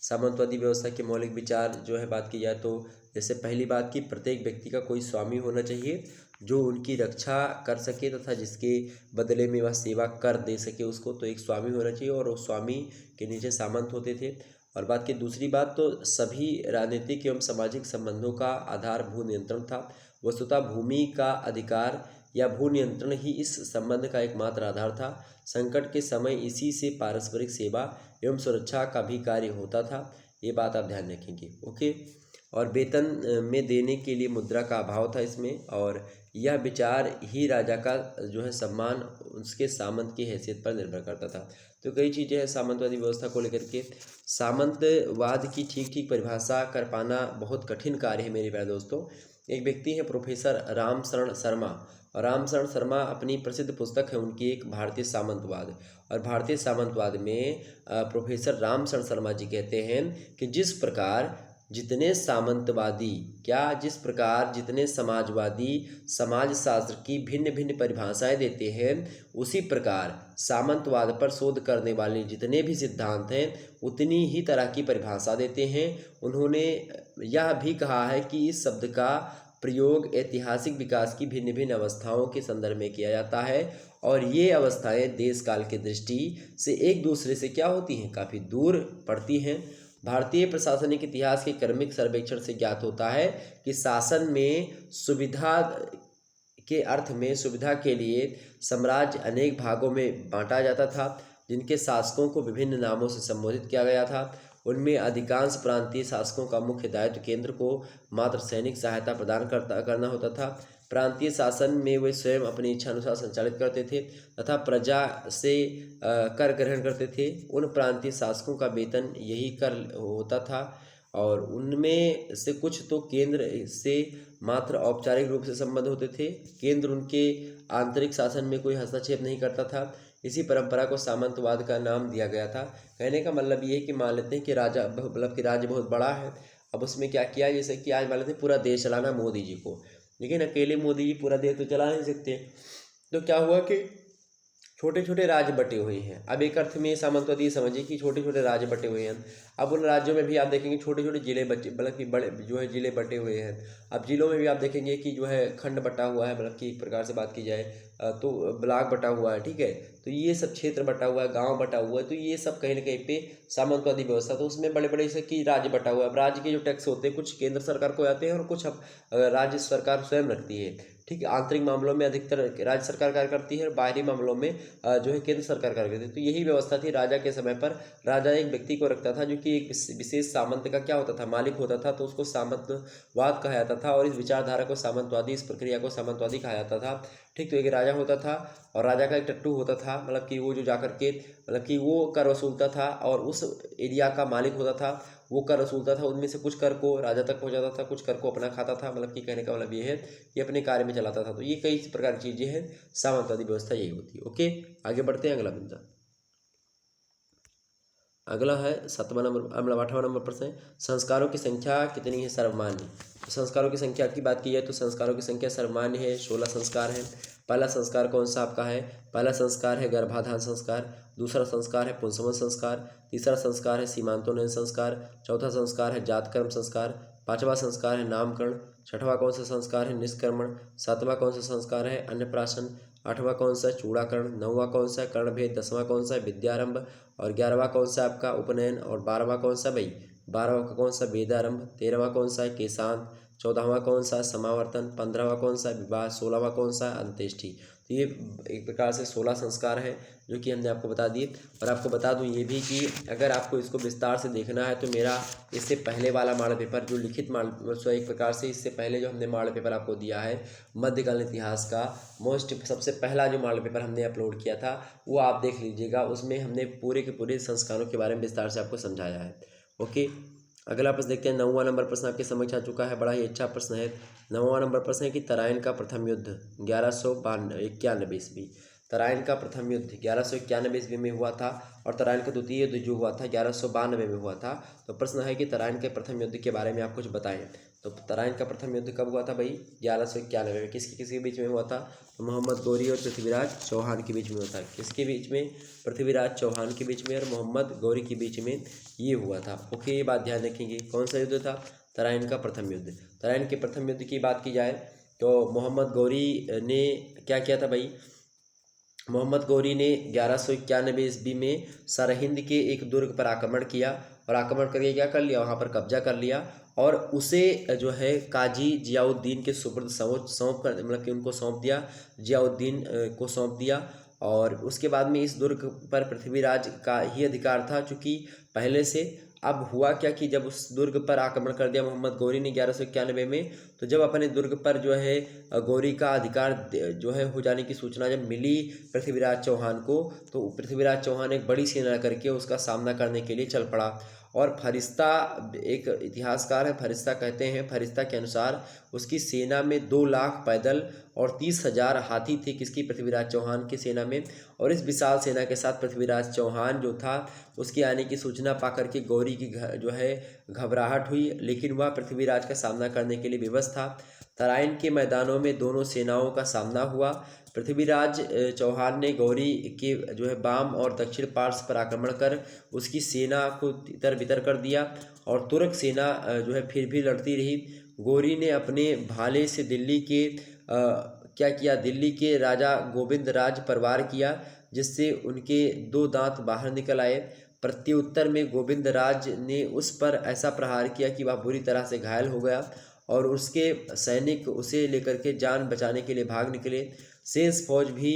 सामंतवादी व्यवस्था के मौलिक विचार जो है बात की जाए तो जैसे पहली बात की प्रत्येक व्यक्ति का कोई स्वामी होना चाहिए जो उनकी रक्षा कर सके तथा जिसके बदले में वह सेवा कर दे सके उसको, तो एक स्वामी होना चाहिए और उस स्वामी के नीचे सामंत होते थे। और बात की दूसरी बात तो सभी राजनीतिक एवं सामाजिक संबंधों का आधार भू नियंत्रण था। वस्तुतः भूमि का अधिकार या भू नियंत्रण ही इस संबंध का एकमात्र आधार था। संकट के समय इसी से पारस्परिक सेवा एवं सुरक्षा का भी कार्य होता था। ये बात आप ध्यान रखेंगे। ओके, और वेतन में देने के लिए मुद्रा का अभाव था इसमें, और यह विचार ही राजा का जो है सम्मान उसके सामंत की हैसियत पर निर्भर करता था। तो कई चीज़ें हैं सामंतवादी व्यवस्था को लेकर के। सामंतवाद की ठीक ठीक परिभाषा कर पाना बहुत कठिन कार्य है मेरे प्यारे दोस्तों। एक व्यक्ति है प्रोफेसर रामशरण शर्मा, और रामशरण शर्मा अपनी प्रसिद्ध पुस्तक है उनकी एक भारतीय सामंतवाद, और भारतीय सामंतवाद में प्रोफेसर रामशरण शर्मा जी कहते हैं कि जिस प्रकार जितने समाजवादी समाजशास्त्र की भिन्न भिन्न परिभाषाएं देते हैं, उसी प्रकार सामंतवाद पर शोध करने वाले जितने भी सिद्धांत हैं उतनी ही तरह की परिभाषा देते हैं। उन्होंने यह भी कहा है कि इस शब्द का प्रयोग ऐतिहासिक विकास की भिन्न भिन्न अवस्थाओं के संदर्भ में किया जाता है, और ये अवस्थाएं देश काल की दृष्टि से एक दूसरे से क्या होती हैं, काफ़ी दूर पड़ती हैं। भारतीय प्रशासनिक इतिहास के क्रमिक सर्वेक्षण से ज्ञात होता है कि शासन में सुविधा के अर्थ में सुविधा के लिए साम्राज्य अनेक भागों में बांटा जाता था, जिनके शासकों को विभिन्न नामों से संबोधित किया गया था। उनमें अधिकांश प्रांतीय शासकों का मुख्य दायित्व केंद्र को मात्र सैनिक सहायता प्रदान करना होता था, प्रांतीय शासन में वे स्वयं अपनी इच्छा अनुसार संचालित करते थे तथा प्रजा से कर ग्रहण करते थे। उन प्रांतीय शासकों का वेतन यही कर होता था और उनमें से कुछ तो केंद्र से मात्र औपचारिक रूप से संबद्ध होते थे। केंद्र उनके आंतरिक शासन में कोई हस्तक्षेप नहीं करता था। इसी परंपरा को सामंतवाद का नाम दिया गया था। कहने का मतलब ये है कि मान लेते हैं कि राजा मतलब कि राज्य बहुत बड़ा है, अब उसमें क्या किया, जैसे कि आज मान लेते हैं पूरा देश चलाना मोदी जी को, लेकिन अकेले मोदी जी पूरा देश तो चला नहीं सकते। तो क्या हुआ कि छोटे छोटे राज्य बटे हुए हैं। अब एक अर्थ में सामंतवादी ये समझिए कि छोटे छोटे राज्य बटे हुए हैं। अब उन राज्यों में भी आप देखेंगे छोटे छोटे जिले बचे, मतलब कि बड़े जो है जिले बटे हुए हैं। अब जिलों में भी आप देखेंगे कि जो है खंड बटा हुआ है, मतलब कि एक प्रकार से बात की जाए तो ब्लॉक बटा हुआ है, ठीक है। तो ये सब क्षेत्र बटा हुआ है, गांव बटा हुआ है, तो ये सब कहीं ना कहीं पे सामंतवादी व्यवस्था। तो उसमें बड़े बड़े जैसे कि राज्य बटा हुआ है। अब राज्य के जो टैक्स होते हैं कुछ केंद्र सरकार को आते हैं और कुछ अब राज्य सरकार स्वयं रखती है, ठीक है। आंतरिक मामलों में अधिकतर राज्य सरकार कार्य करती है और बाहरी मामलों में जो है केंद्र सरकार कार्य करती है। तो यही व्यवस्था थी राजा के समय पर। राजा एक व्यक्ति को रखता था जो कि एक विशेष सामंत का क्या होता था, मालिक होता था, तो उसको सामंतवाद कहा जाता था और इस विचारधारा को सामंतवादी, इस प्रक्रिया को सामंतवादी कहा जाता था, ठीक। तो एक राजा होता था और राजा का एक टट्टू होता था, मतलब कि वो जो जाकर के मतलब कि वो कर वसूलता था और उस एरिया का मालिक होता था, वो कर वसूलता था। उनमें से कुछ कर को राजा तक पहुंचाता था, कुछ कर को अपना खाता था, मतलब कि कहने का मतलब ये है कि अपने कार्य में चलाता था। तो ये कई प्रकार की चीज़ें हैं, सामंतवादी व्यवस्था यही होती है। ओके, आगे बढ़ते हैं। अगला बिंदा, अगला है 7वां नंबर, मतलब 8वां नंबर प्रश्न है, संस्कारों की संख्या कितनी है सर्वमान्य। तो संस्कारों की संख्या की बात की जाए तो संस्कारों की संख्या सर्वमान्य है, 16 संस्कार है। पहला संस्कार कौन सा आपका है, पहला संस्कार है गर्भाधान संस्कार, दूसरा संस्कार है पुंसवन संस्कार, तीसरा संस्कार है सीमांतोन्नयन संस्कार, चौथा संस्कार है जातकर्म संस्कार, पांचवा संस्कार है नामकरण, छठवां कौन सा संस्कार है निष्क्रमण, सातवां कौन सा संस्कार है अन्नप्राशन, आठवां कौन सा चूड़ाकरण, नौवां कौन सा कर्णभेद, दसवां कौन सा विद्यारंभ और 11वां कौन सा आपका उपनयन और 12वां कौन सा भाई 12वां का कौन सा वेदारंभ, 13वां कौन सा है केशांत, 14वां कौन सा समावर्तन, 15वां कौन सा विवाह, 16वां कौन सा अंत्येष्टि। तो ये एक प्रकार से 16 संस्कार हैं जो कि हमने आपको बता दिए। और आपको बता दूं ये भी कि अगर आपको इसको विस्तार से देखना है तो मेरा इससे पहले वाला मॉडल पेपर जो लिखित मॉडल, सो एक प्रकार से इससे पहले जो हमने मॉडल पेपर आपको दिया है मध्यकालीन इतिहास का सबसे पहला जो मॉडल पेपर हमने अपलोड किया था वो आप देख लीजिएगा। उसमें हमने पूरे के पूरे संस्कारों के बारे में विस्तार से आपको समझाया है। ओके, अगला प्रश्न देखते हैं। 9वां नंबर प्रश्न आपके समक्ष आ चुका है, बड़ा ही अच्छा प्रश्न है। 9वां नंबर प्रश्न है कि तराइन का प्रथम युद्ध 1191 ईस्वी। तराइन का प्रथम युद्ध 1191 ईस्वी में हुआ था और तराइन का द्वितीय युद्ध जो हुआ था 1192 में हुआ था। तो प्रश्न है कि तराइन के प्रथम युद्ध के बारे में आप कुछ बताएं। तो तराइन का प्रथम युद्ध कब हुआ था भाई, 1191 में। किसके बीच में हुआ था, तो मोहम्मद गौरी और पृथ्वीराज चौहान के बीच में हुआ था। किसके बीच में, पृथ्वीराज चौहान के बीच में और मोहम्मद गौरी के बीच में ये हुआ था। ओके, ये बात ध्यान रखेंगे। कौन सा युद्ध था, तराइन का प्रथम युद्ध। तराइन के प्रथम युद्ध की बात की जाए तो मोहम्मद गौरी ने क्या किया था भाई, मोहम्मद गौरी ने 1191 ईस्वी में सरहिंद के एक दुर्ग पर आक्रमण किया और आक्रमण करके क्या कर लिया, वहाँ पर कब्जा कर लिया और उसे जो है काजी जियाउद्दीन के सुपुर्द सौंप कर, मतलब कि उनको सौंप दिया, जियाउद्दीन को सौंप दिया। और उसके बाद में इस दुर्ग पर पृथ्वीराज का ही अधिकार था, चूँकि पहले से। अब हुआ क्या कि जब उस दुर्ग पर आक्रमण कर दिया मोहम्मद गौरी ने 1191 में, तो जब अपने दुर्ग पर जो है गौरी का अधिकार जो है हो जाने की सूचना जब मिली पृथ्वीराज चौहान को, तो पृथ्वीराज चौहान एक बड़ी सेना करके उसका सामना करने के लिए चल पड़ा। और फरिश्ता, एक इतिहासकार है फरिश्ता, कहते हैं फरिश्ता के अनुसार उसकी सेना में 2 लाख पैदल और 30,000 हाथी थे, किसकी, पृथ्वीराज चौहान की सेना में। और इस विशाल सेना के साथ पृथ्वीराज चौहान जो था उसके आने की सूचना पाकर के गौरी की जो है घबराहट हुई, लेकिन वह पृथ्वीराज का सामना करने के लिए विवश था। तराइन के मैदानों में दोनों सेनाओं का सामना हुआ। पृथ्वीराज चौहान ने गौरी के जो है वाम और दक्षिण पार्श्व पर आक्रमण कर उसकी सेना को तितर बितर कर दिया और तुर्क सेना जो है फिर भी लड़ती रही। गौरी ने अपने भाले से दिल्ली के क्या किया, दिल्ली के राजा गोविंद राज पर वार किया, जिससे उनके 2 दांत बाहर निकल आए। प्रत्युत्तर में गोविंद राज ने उस पर ऐसा प्रहार किया कि वह बुरी तरह से घायल हो गया और उसके सैनिक उसे लेकर के जान बचाने के लिए भाग निकले। शेष फौज भी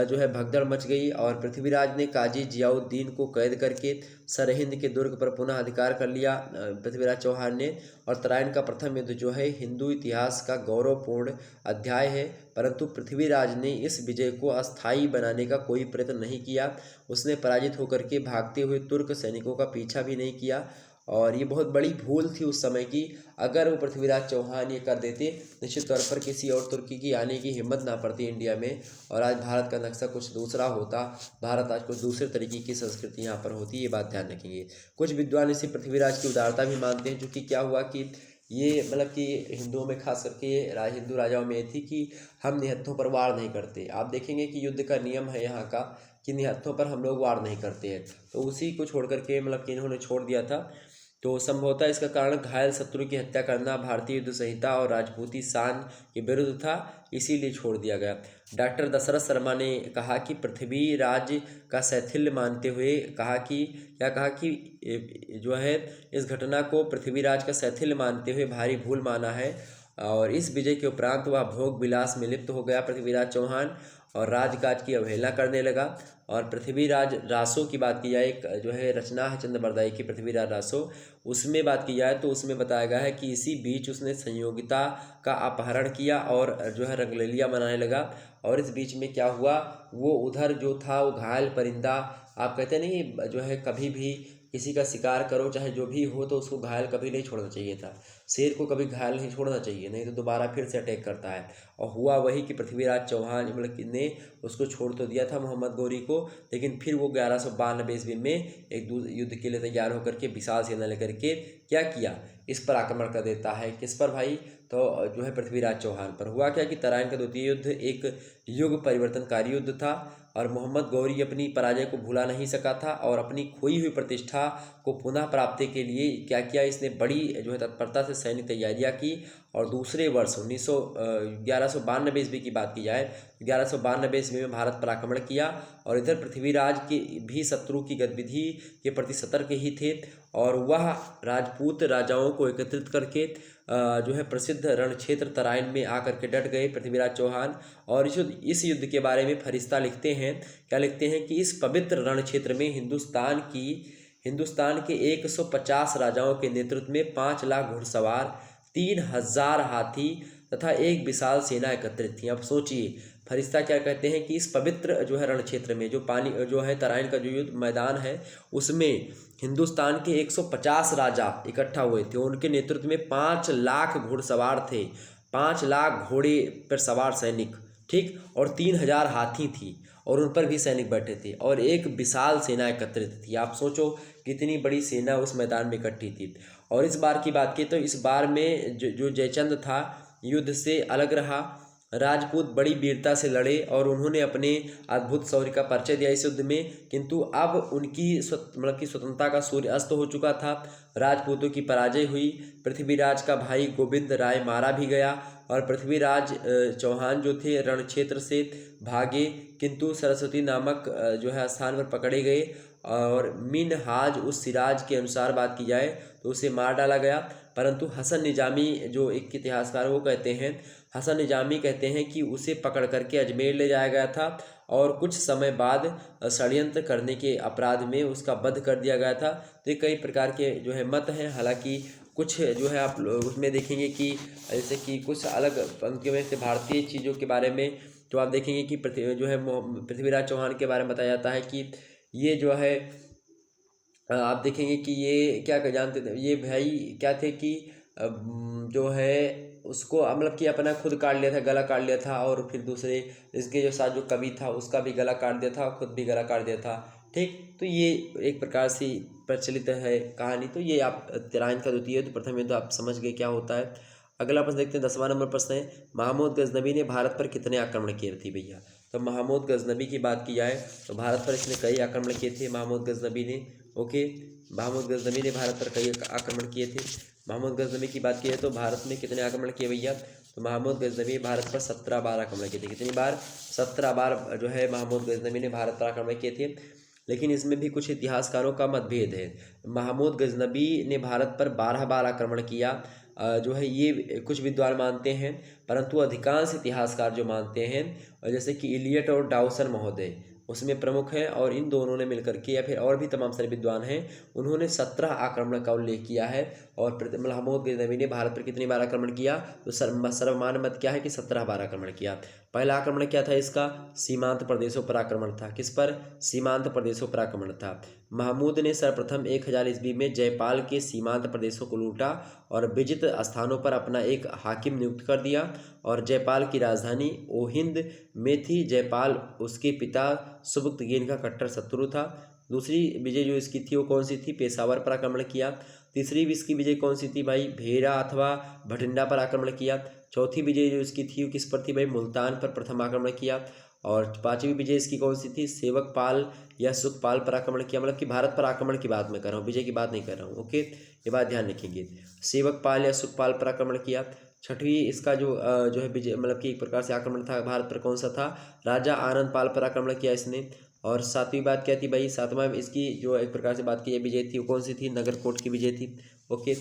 जो है भगदड़ मच गई और पृथ्वीराज ने काजी जियाउद्दीन को कैद करके सरहिंद के दुर्ग पर पुनः अधिकार कर लिया पृथ्वीराज चौहान ने। और तराइन का प्रथम युद्ध जो है हिंदू इतिहास का गौरवपूर्ण अध्याय है, परंतु पृथ्वीराज ने इस विजय को अस्थायी बनाने का कोई प्रयत्न नहीं किया। उसने पराजित होकर के भागते हुए तुर्क सैनिकों का पीछा भी नहीं किया और ये बहुत बड़ी भूल थी उस समय की। अगर वो पृथ्वीराज चौहान ये कर देते, निश्चित तौर पर किसी और तुर्की की आने की हिम्मत ना पड़ती इंडिया में और आज भारत का नक्शा कुछ दूसरा होता, भारत आज कुछ दूसरे तरीके की संस्कृति यहाँ पर होती, ये बात ध्यान रखेंगे। कुछ विद्वान इसे पृथ्वीराज की उदारता भी मानते हैं, क्योंकि क्या हुआ कि ये मतलब कि हिंदुओं में खास करके हिंदू राजाओं में थी कि हम निहत्थों पर वार नहीं करते। आप देखेंगे कि युद्ध का नियम है यहाँ का कि निहत्थों पर हम लोग वार नहीं करते हैं, तो उसी को छोड़ करके मतलब कि इन्होंने छोड़ दिया था। तो संभवतः इसका कारण घायल शत्रु की हत्या करना भारतीय युद्ध संहिता और राजपूती शान के विरुद्ध था, इसीलिए छोड़ दिया गया। डॉक्टर दशरथ शर्मा ने कहा कि पृथ्वीराज का शैथिल्य मानते हुए कहा कि जो है इस घटना को पृथ्वीराज का शैथिल्य मानते हुए भारी भूल माना है और इस विजय के उपरांत वह भोग विलास में लिप्त हो गया पृथ्वीराज चौहान और राजकाज की अवहेलना करने लगा। और पृथ्वीराज रासो की बात की जाए, एक जो है रचना है चंद्रबरदाई की पृथ्वीराज रासो, उसमें बात की जाए तो उसमें बताया गया है कि इसी बीच उसने संयोगिता का अपहरण किया और जो है रंगलीला मनाने लगा। और इस बीच में क्या हुआ, वो उधर जो था वो घायल परिंदा, आप कहते नहीं जो है कभी भी किसी का शिकार करो चाहे जो भी हो तो उसको घायल कभी नहीं छोड़ना चाहिए था। शेर को कभी घायल नहीं छोड़ना चाहिए, नहीं तो दोबारा फिर से अटैक करता है। और हुआ वही कि पृथ्वीराज चौहान मतलब ने उसको छोड़ तो दिया था मोहम्मद गौरी को, लेकिन फिर वो 1192 ईस्वी में एक युद्ध के लिए तैयार होकर के विशाल सेना लेकर के क्या किया, इस पर आक्रमण कर देता है। किस पर भाई, तो जो है पृथ्वीराज चौहान पर। हुआ क्या कि तराइन का द्वितीय युद्ध एक युग परिवर्तनकारी युद्ध था और मोहम्मद गौरी अपनी पराजय को भुला नहीं सका था और अपनी खोई हुई प्रतिष्ठा को पुनः प्राप्ति के लिए क्या किया, इसने बड़ी जो है तत्परता से सैन्य तैयारियां की। और दूसरे वर्ष 1192 ईस्वी की बात की जाए, 1192 ईस्वी में भारत पर आक्रमण किया और इधर पृथ्वीराज के भी शत्रु की गतिविधि के प्रति सतर्क ही थे और वह राजपूत राजाओं को एकत्रित करके जो है प्रसिद्ध रण क्षेत्र तराइन में आकर के डट गए पृथ्वीराज चौहान। और इस युद्ध के बारे में फरिश्ता लिखते हैं, क्या लिखते हैं कि इस पवित्र रण क्षेत्र में हिंदुस्तान के 150 राजाओं के नेतृत्व में 5 लाख घुड़सवार, 3000 हाथी तथा एक विशाल सेना एकत्रित थी। अब सोचिए फरिश्ता क्या कहते हैं कि इस पवित्र जो है रण क्षेत्र में जो पानी जो है तराइन का जो युद्ध मैदान है उसमें हिंदुस्तान के 150 राजा इकट्ठा हुए थे, उनके नेतृत्व में 5 लाख घुड़सवार थे, 5 लाख घोड़े पर सवार सैनिक, ठीक, और 3000 हाथी थी और उन पर भी सैनिक बैठे थे और एक विशाल सेना एकत्रित थी। आप सोचो कितनी बड़ी सेना उस मैदान में इकट्ठी थी। और इस बार की बात की तो इस बार में जो जयचंद था युद्ध से अलग रहा, राजपूत बड़ी वीरता से लड़े और उन्होंने अपने अद्भुत शौर्य का परिचय दिया इस युद्ध में। किंतु अब उनकी मतलब की स्वतंत्रता का सूर्य अस्त हो चुका था, राजपूतों की पराजय हुई, पृथ्वीराज का भाई गोविंद राय मारा भी गया और पृथ्वीराज चौहान जो थे रण क्षेत्र से भागे, किंतु सरस्वती नामक जो है स्थान पर पकड़े गए और मिनहाज उस सिराज के अनुसार बात की जाए तो उसे मार डाला गया। परंतु हसन निजामी जो एक इतिहासकार वो कहते हैं, हसन निजामी कहते हैं कि उसे पकड़ करके अजमेर ले जाया गया था और कुछ समय बाद षड्यंत्र करने के अपराध में उसका वध कर दिया गया था। तो ये कई प्रकार के जो है मत हैं, हालांकि कुछ जो है आप उसमें देखेंगे कि जैसे कि कुछ अलग पंक्तियों में से भारतीय चीज़ों के बारे में तो आप देखेंगे कि पृथ्वीराज चौहान के बारे में बताया जाता है कि ये जो है आप देखेंगे कि ये क्या जानते थे, ये भाई क्या थे कि जो है उसको मतलब कि अपना खुद काट लिया था, गला काट लिया था और फिर दूसरे इसके जो साथ जो कवि था उसका भी गला काट दिया था, खुद भी गला काट दिया था, ठीक। तो ये एक प्रकार से प्रचलित है कहानी। तो ये आप तराइन का द्वितीय युद्ध प्रथम युद्ध आप समझ गए क्या होता है। अगला प्रश्न देखते हैं, 10वां नंबर प्रश्न है, महमूद गजनबी ने भारत पर कितने आक्रमण किए थे भैया। तो महमूद गजनबी की बात की जाए तो भारत पर इसने कई आक्रमण किए थे महमूद गजनबी ने। ओके, महमूद गजनबी ने भारत पर कई आक्रमण किए थे। महमूद गजनबी की बात की जाए तो भारत में कितने आक्रमण किए भैया, तो महमूद गजनबी भारत पर 17 बार आक्रमण किए थे। कितनी बार, 17 बार जो है महमूद गजनबी ने भारत पर आक्रमण किए थे। लेकिन इसमें भी कुछ इतिहासकारों का मतभेद है। महमूद गजनबी ने भारत पर 12 बार आक्रमण किया, जो है ये कुछ विद्वान मानते हैं, परंतु अधिकांश इतिहासकार जो मानते हैं, और जैसे कि इलियट और डाउसन महोदय उसमें प्रमुख हैं, और इन दोनों ने मिलकर के या फिर और भी तमाम सारे विद्वान हैं, उन्होंने 17 आक्रमण का उल्लेख किया है। और महमूद गजनवी ने भारत पर कितनी बार आक्रमण किया, तो सर्वमान्य मत क्या है कि 17 बार आक्रमण किया। पहला आक्रमण क्या था इसका, सीमांत प्रदेशों पर आक्रमण था। किस पर, सीमांत प्रदेशों पर आक्रमण था। महमूद ने सर्वप्रथम 1000 ईस्वी में जयपाल के सीमांत प्रदेशों को लूटा और विजित स्थानों पर अपना एक हाकिम नियुक्त कर दिया, और जयपाल की राजधानी ओहिंद में थी। जयपाल उसके पिता सुबुक्तगीन का कट्टर शत्रु था। दूसरी विजय जो इसकी थी वो कौन सी थी, पेशावर पर आक्रमण किया। तीसरी इसकी विजय कौन सी थी भाई, भेरा अथवा भटिंडा पर आक्रमण किया। चौथी विजय जो इसकी थी वो किस पर थी भाई, मुल्तान पर प्रथम आक्रमण किया। और पांचवी विजय इसकी कौन सी थी, सेवकपाल या सुखपाल पर आक्रमण किया। मतलब कि भारत पर आक्रमण की बात मैं कर रहा हूँ, विजय की बात नहीं कर रहा हूँ। ओके, ये बात ध्यान रखेंगे, सेवकपाल या सुखपाल पर आक्रमण किया। छठवीं इसका जो है विजय, मतलब कि एक प्रकार से आक्रमण था भारत पर, कौन सा था, राजा आनंद पाल पर आक्रमण किया इसने। और सातवीं बात क्या थी भाई, सातवां इसकी जो एक प्रकार से बात की विजय थी वो कौन सी थी, नगरकोट की विजय थी। ओके,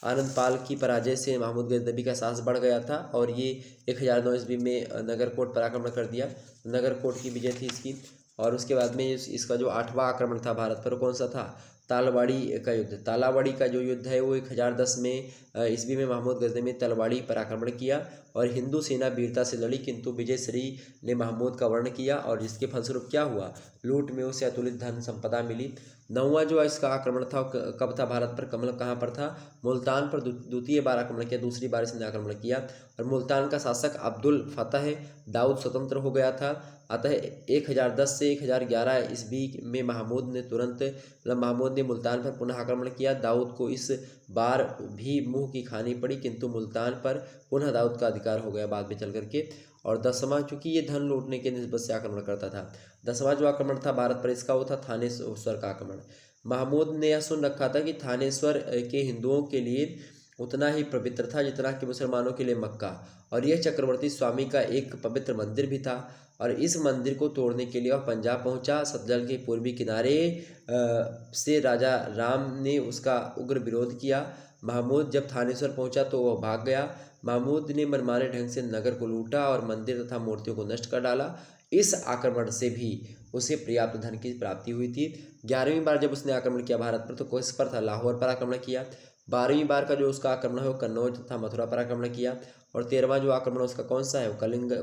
आनंद पाल की पराजय से महमूद गजनबी का साहस बढ़ गया था, और ये 1009 ईस्वी में नगरकोट पर आक्रमण कर दिया। नगरकोट की विजय थी इसकी। और उसके बाद में इसका जो 8वां आक्रमण था भारत पर, कौन सा था, तालवाड़ी का युद्ध। तालावाड़ी का जो युद्ध है वो 1010 में ईस्वी में महमूद गजनबी ने तलवाड़ी पर आक्रमण किया, और हिंदू सेना वीरता से लड़ी, किंतु विजयश्री ने महमूद का वर्ण किया, और जिसके फलस्वरूप क्या हुआ, लूट में उसे अतुलित धन संपदा मिली। 9वां जो इसका आक्रमण था कब था भारत पर, कमल कहाँ पर था, मुल्तान पर द्वितीय बार आक्रमण किया, दूसरी बार इसने आक्रमण किया। और मुल्तान का शासक अब्दुल फतह दाऊद स्वतंत्र हो गया था। अतः 1010 से 1011 ईस्वी में महमूद ने मुल्तान पर पुनः आक्रमण किया। दाऊद को इस बार भी मुंह की खानी पड़ी, किंतु मुल्तान पर पुनः दाऊद का अधिकार हो गया बाद में चल करके। और 10वां, चूंकि ये धन लूटने के निस्बत से आक्रमण करता था, 10वां जो आक्रमण था भारत पर इसका वो था थानेश्वर का आक्रमण। महमूद ने यह सुन रखा था कि थानेश्वर के हिंदुओं के लिए उतना ही पवित्र था जितना कि मुसलमानों के लिए मक्का, और यह चक्रवर्ती स्वामी का एक पवित्र मंदिर भी था। और इस मंदिर को तोड़ने के लिए वह पंजाब पहुंचा। सतलज के पूर्वी किनारे से राजा राम ने उसका उग्र विरोध किया। महमूद जब थानेश्वर पहुंचा तो वह भाग गया। महमूद ने मनमाने ढंग से नगर को लूटा और मंदिर तथा मूर्तियों को नष्ट कर डाला। इस आक्रमण से भी उसे पर्याप्त धन की प्राप्ति हुई थी। 11वीं बार जब उसने आक्रमण किया भारत पर तो किस पर था, लाहौर पर आक्रमण किया। 12वीं बार का जो उसका आक्रमण है वो कन्नौज तथा मथुरा पर आक्रमण किया। और 13वां जो आक्रमण उसका कौन सा है, वो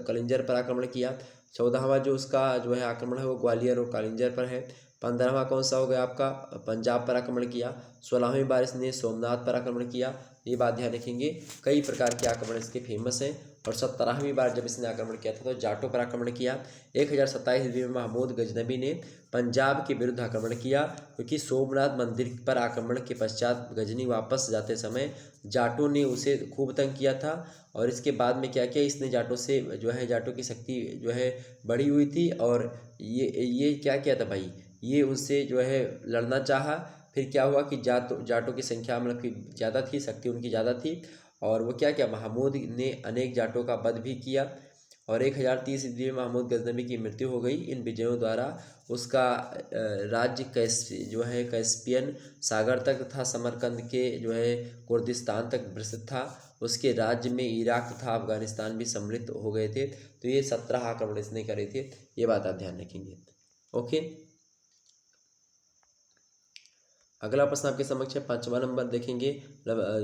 कलिंजर पर आक्रमण किया। 14वां जो उसका जो है आक्रमण है वो ग्वालियर और कालिंजर पर है। 15वां कौन सा हो गया आपका, पंजाब पर आक्रमण किया। 16वीं बार इसने सोमनाथ पर आक्रमण किया। ये बात ध्यान रखेंगे, कई प्रकार के आक्रमण इसके फेमस हैं। और 17वीं बार जब इसने आक्रमण किया था तो जाटों पर आक्रमण किया। 1027 ईस्वी में महमूद गजनबी ने पंजाब के विरुद्ध आक्रमण किया, क्योंकि सोमनाथ मंदिर पर आक्रमण के पश्चात गजनी वापस जाते समय जाटों ने उसे खूब तंग किया था। और इसके बाद में क्या किया इसने, जाटों से जो है जाटों की शक्ति जो है बढ़ी हुई थी, और ये क्या किया था भाई, ये उनसे जो है लड़ना चाहा। फिर क्या हुआ कि जाटों की संख्या मतलब कि ज़्यादा थी, शक्ति उनकी ज़्यादा थी, और वो क्या किया, महमूद ने अनेक जाटों का वध भी किया। और 1030 ईस्वी में महमूद गजनबी की मृत्यु हो गई। इन विजयों द्वारा उसका राज्य कैस्पियन सागर तक तथा समरकंद के जो है कुर्दिस्तान तक विस्तृत था। उसके राज्य में इराक तथा अफगानिस्तान भी सम्मिलित हो गए थे। तो ये 17 आक्रमण इसने करे थे, ये बात आप ध्यान रखेंगे। ओके, अगला प्रश्न आपके समक्ष है 5वां नंबर देखेंगे,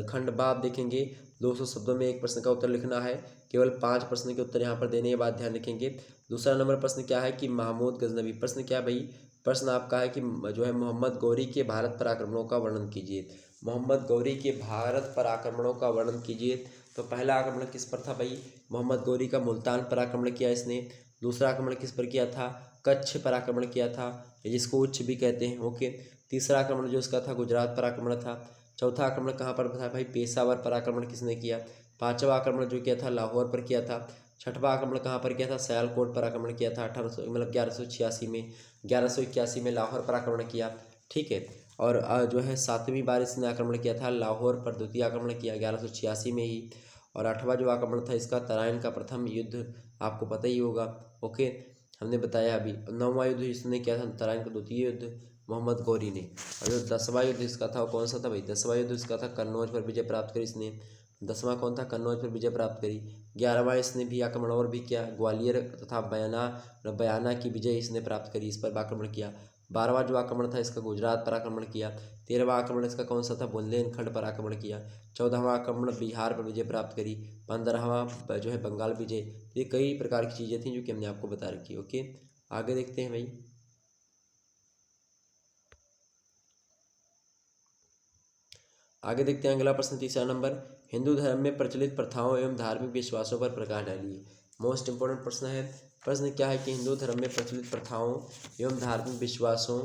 खंड बाब देखेंगे। 200 शब्दों में एक प्रश्न का उत्तर लिखना है, केवल 5 प्रश्न के उत्तर यहाँ पर देने, ये बात ध्यान रखेंगे। दूसरा नंबर प्रश्न क्या है कि महमूद गजनबी, प्रश्न क्या भाई, प्रश्न आपका है कि जो है मोहम्मद गौरी के भारत पर आक्रमणों का वर्णन कीजिए। मोहम्मद गौरी के भारत पर आक्रमणों का वर्णन कीजिए। तो पहला आक्रमण किस पर था भाई, मोहम्मद गौरी का मुल्तान पर आक्रमण किया इसने। दूसरा आक्रमण किस पर किया था, कच्छ पर आक्रमण किया था, जिसको उच्च भी कहते हैं। ओके, तीसरा आक्रमण जो उसका था गुजरात पर आक्रमण था। चौथा आक्रमण कहाँ पर था भाई, पेशावर पर आक्रमण किसने किया। पांचवा आक्रमण जो किया था लाहौर पर किया था। छठवां आक्रमण कहाँ पर किया था, सियालकोट पर आक्रमण किया था 1186 में। 1181 में लाहौर पर आक्रमण किया, ठीक है। और जो है 7वीं बार इसने आक्रमण किया था लाहौर पर, द्वितीय आक्रमण किया 1186 में ही। और 8वां जो आक्रमण था इसका तराइन का प्रथम युद्ध, आपको पता ही होगा। ओके, हमने बताया अभी। 9वां युद्ध इसने किया था तराइन का द्वितीय युद्ध, मोहम्मद गौरी ने। और जो 10वां युद्ध इसका था वो कौन सा था भाई, 10वां युद्ध इसका था कन्नौज पर विजय प्राप्त करी इसने। 10वां कौन था, कन्नौज पर विजय प्राप्त करी। 11वां इसने भी आक्रमण और भी किया, ग्वालियर तथा बयाना की विजय इसने प्राप्त करी, इस पर आक्रमण किया। 12वां जो आक्रमण था इसका गुजरात पर आक्रमण किया। 13वां आक्रमण इसका कौन सा था, बुंदेलखंड पर आक्रमण किया। 14वां आक्रमण बिहार पर विजय प्राप्त करी। 15वां जो है बंगाल विजय। ये कई प्रकार की चीज़ें थी जो कि हमने आपको बता रखी है। ओके, आगे देखते हैं भाई। आगे देखते हैं अगला प्रश्न, तीसरा नंबर, हिंदू धर्म में प्रचलित प्रथाओं एवं धार्मिक विश्वासों पर प्रकाश डालिए। मोस्ट इंपोर्टेंट प्रश्न है। प्रश्न क्या है कि हिंदू धर्म में प्रचलित प्रथाओं एवं धार्मिक विश्वासों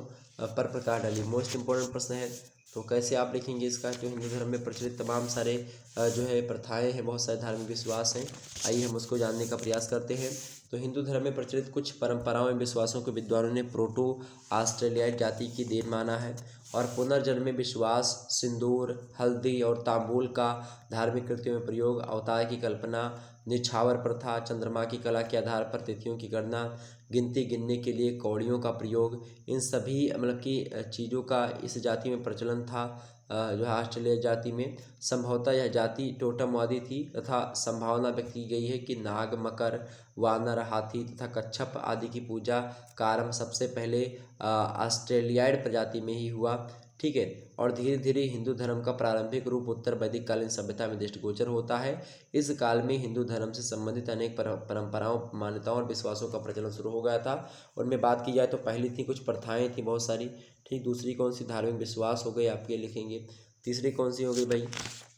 पर प्रकाश डालिए। मोस्ट इंपोर्टेंट प्रश्न है। तो कैसे आप लिखेंगे इसका, जो हिंदू धर्म में प्रचलित तमाम सारे जो है प्रथाएं हैं, बहुत सारे धार्मिक विश्वास हैं, आइए हम उसको जानने का प्रयास करते हैं। तो हिंदू धर्म में प्रचलित कुछ परंपराओं एवं विश्वासों को विद्वानों ने प्रोटो ऑस्ट्रेलियाई जाति की देन माना है और पुनर्जन्म में विश्वास, सिंदूर, हल्दी और तांबूल का धार्मिक कृत्यों में प्रयोग, अवतार की कल्पना, निछावर प्रथा, चंद्रमा की कला के आधार पर तिथियों की गणना, गिनती गिनने के लिए कौड़ियों का प्रयोग, इन सभी मतलब कि चीज़ों का इस जाति में प्रचलन था। जो है ऑस्ट्रेलिया जाति में संभवतः यह जाति टोटमवादी थी तथा संभावना व्यक्त की गई है कि नाग, मकर, वानर, हाथी तथा कच्छप आदि की पूजा का आरंभ सबसे पहले ऑस्ट्रेलियाइड प्रजाति में ही हुआ। ठीक है, और धीरे धीरे हिंदू धर्म का प्रारंभिक रूप उत्तर वैदिक कालीन सभ्यता में दृष्टिगोचर होता है। इस काल में हिंदू धर्म से संबंधित अनेक परंपराओं, मान्यताओं और विश्वासों का प्रचलन शुरू हो गया था। उनमें बात की जाए तो पहली थी कुछ प्रथाएं थी बहुत सारी। ठीक, दूसरी कौन सी, धार्मिक विश्वास हो गए आपके लिखेंगे। तीसरी कौन सी हो गई भाई,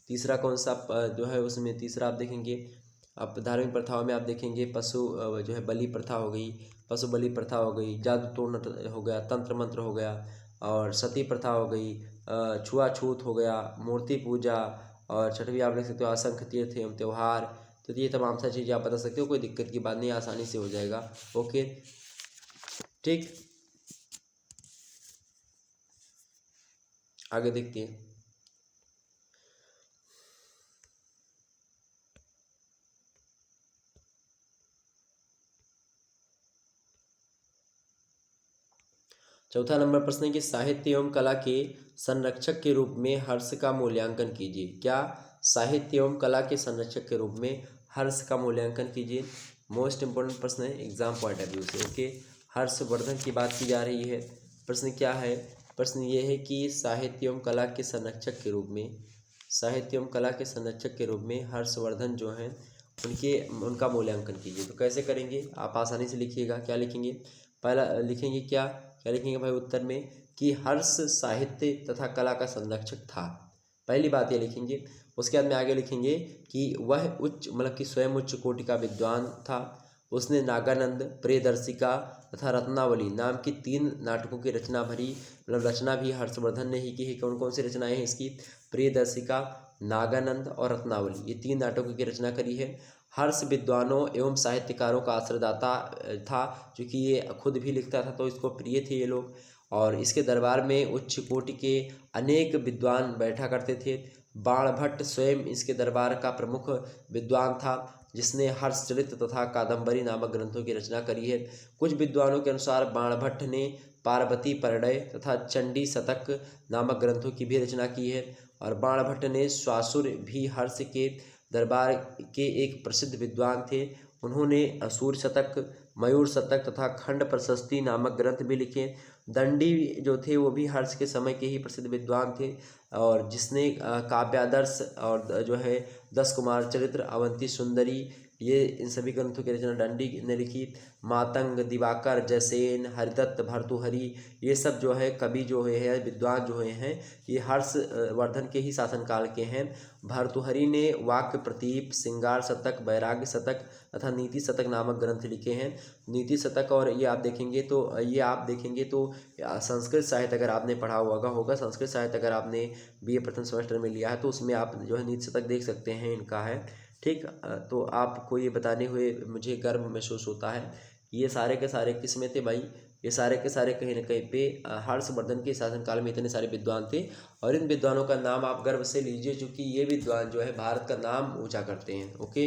तीसरा कौन सा जो है उसमें तीसरा आप देखेंगे, आप धार्मिक प्रथाओं में आप देखेंगे पशु जो है बलि प्रथा हो गई, पशु बलि प्रथा हो गई, जादू टोना हो गया, तंत्र मंत्र हो गया, और सती प्रथा हो गई, छुआछूत हो गया, मूर्ति पूजा, और छठवीं आप लिख सकते हो असंख्य तीर्थ एवं त्यौहार। तो ये तमाम सारी चीज़ें आप बता सकते हो, कोई दिक्कत की बात नहीं, आसानी से हो जाएगा। ओके, ठीक, आगे देखते हैं। चौथा नंबर प्रश्न है कि साहित्य एवं कला के संरक्षक के रूप में हर्ष का मूल्यांकन कीजिए। क्या, साहित्य एवं कला के संरक्षक के रूप में हर्ष का मूल्यांकन कीजिए। मोस्ट इंपोर्टेंट प्रश्न है एग्जाम पॉइंट ऑफ व्यू से। ओके, हर्षवर्धन की बात की जा रही है। प्रश्न क्या है, प्रश्न ये है कि साहित्य एवं कला के संरक्षक के रूप में, साहित्य एवं कला के संरक्षक के रूप में हर्षवर्धन जो हैं उनका मूल्यांकन कीजिए। तो कैसे करेंगे, आप आसानी से लिखिएगा। क्या लिखेंगे, पहला लिखेंगे क्या लिखेंगे भाई उत्तर में कि हर्ष साहित्य तथा कला का संरक्षक था। पहली बात ये लिखेंगे। उसके बाद में आगे लिखेंगे कि वह उच्च मतलब कि स्वयं उच्च कोटि का विद्वान था। उसने नागानंद, प्रियदर्शिका तथा रत्नावली नाम की 3 नाटकों की रचना भी हर्षवर्धन ने ही की है। कौन कौन सी रचनाएं हैं इसकी, प्रियदर्शिका, नागानंद और रत्नावली, ये 3 नाटकों की रचना करी है। हर्ष विद्वानों एवं साहित्यकारों का आश्रयदाता था, क्योंकि ये खुद भी लिखता था तो इसको प्रिय थे ये लोग। और इसके दरबार में उच्च कोटि के अनेक विद्वान बैठा करते थे। बाणभट्ट स्वयं इसके दरबार का प्रमुख विद्वान था, जिसने हर्षचरित तथा कादंबरी नामक ग्रंथों की रचना करी है। कुछ विद्वानों के अनुसार बाणभट्ट ने पार्वती परिणय तथा चंडी शतक नामक ग्रंथों की भी रचना की है। और बाणभट्ट ने श्वासुर भी हर्ष के दरबार के एक प्रसिद्ध विद्वान थे। उन्होंने असुर शतक, मयूर शतक तथा खंड प्रशस्ति नामक ग्रंथ भी लिखे। दंडी जो थे वो भी हर्ष के समय के ही प्रसिद्ध विद्वान थे, और जिसने काव्यादर्श और जो है 10 कुमार चरित्र, अवंती सुंदरी, ये इन सभी ग्रंथों की रचना दंडी ने लिखी। मातंग, दिवाकर, जयसेन, हरिदत्त, भर्तृहरि, ये सब जो है कवि जो है विद्वान जो हैं ये हर्षवर्धन के ही शासनकाल के हैं। भर्तृहरि ने वाक्य प्रतीप, श्रृंगार शतक, वैराग्य शतक तथा नीति शतक नामक ग्रंथ लिखे हैं। नीति शतक और ये आप देखेंगे तो संस्कृत साहित्य अगर आपने पढ़ा होगा संस्कृत साहित्य अगर आपने BA प्रथम सेमेस्टर में लिया है तो उसमें आप जो है नीति शतक देख सकते हैं, इनका है। ठीक, तो आपको ये बताने हुए मुझे गर्व महसूस होता है। ये सारे के सारे किसमें थे भाई, ये सारे के सारे कहीं ना कहीं पे हर्षवर्धन के शासनकाल में इतने सारे विद्वान थे। और इन विद्वानों का नाम आप गर्व से लीजिए, क्योंकि ये विद्वान जो है भारत का नाम ऊंचा करते हैं। ओके,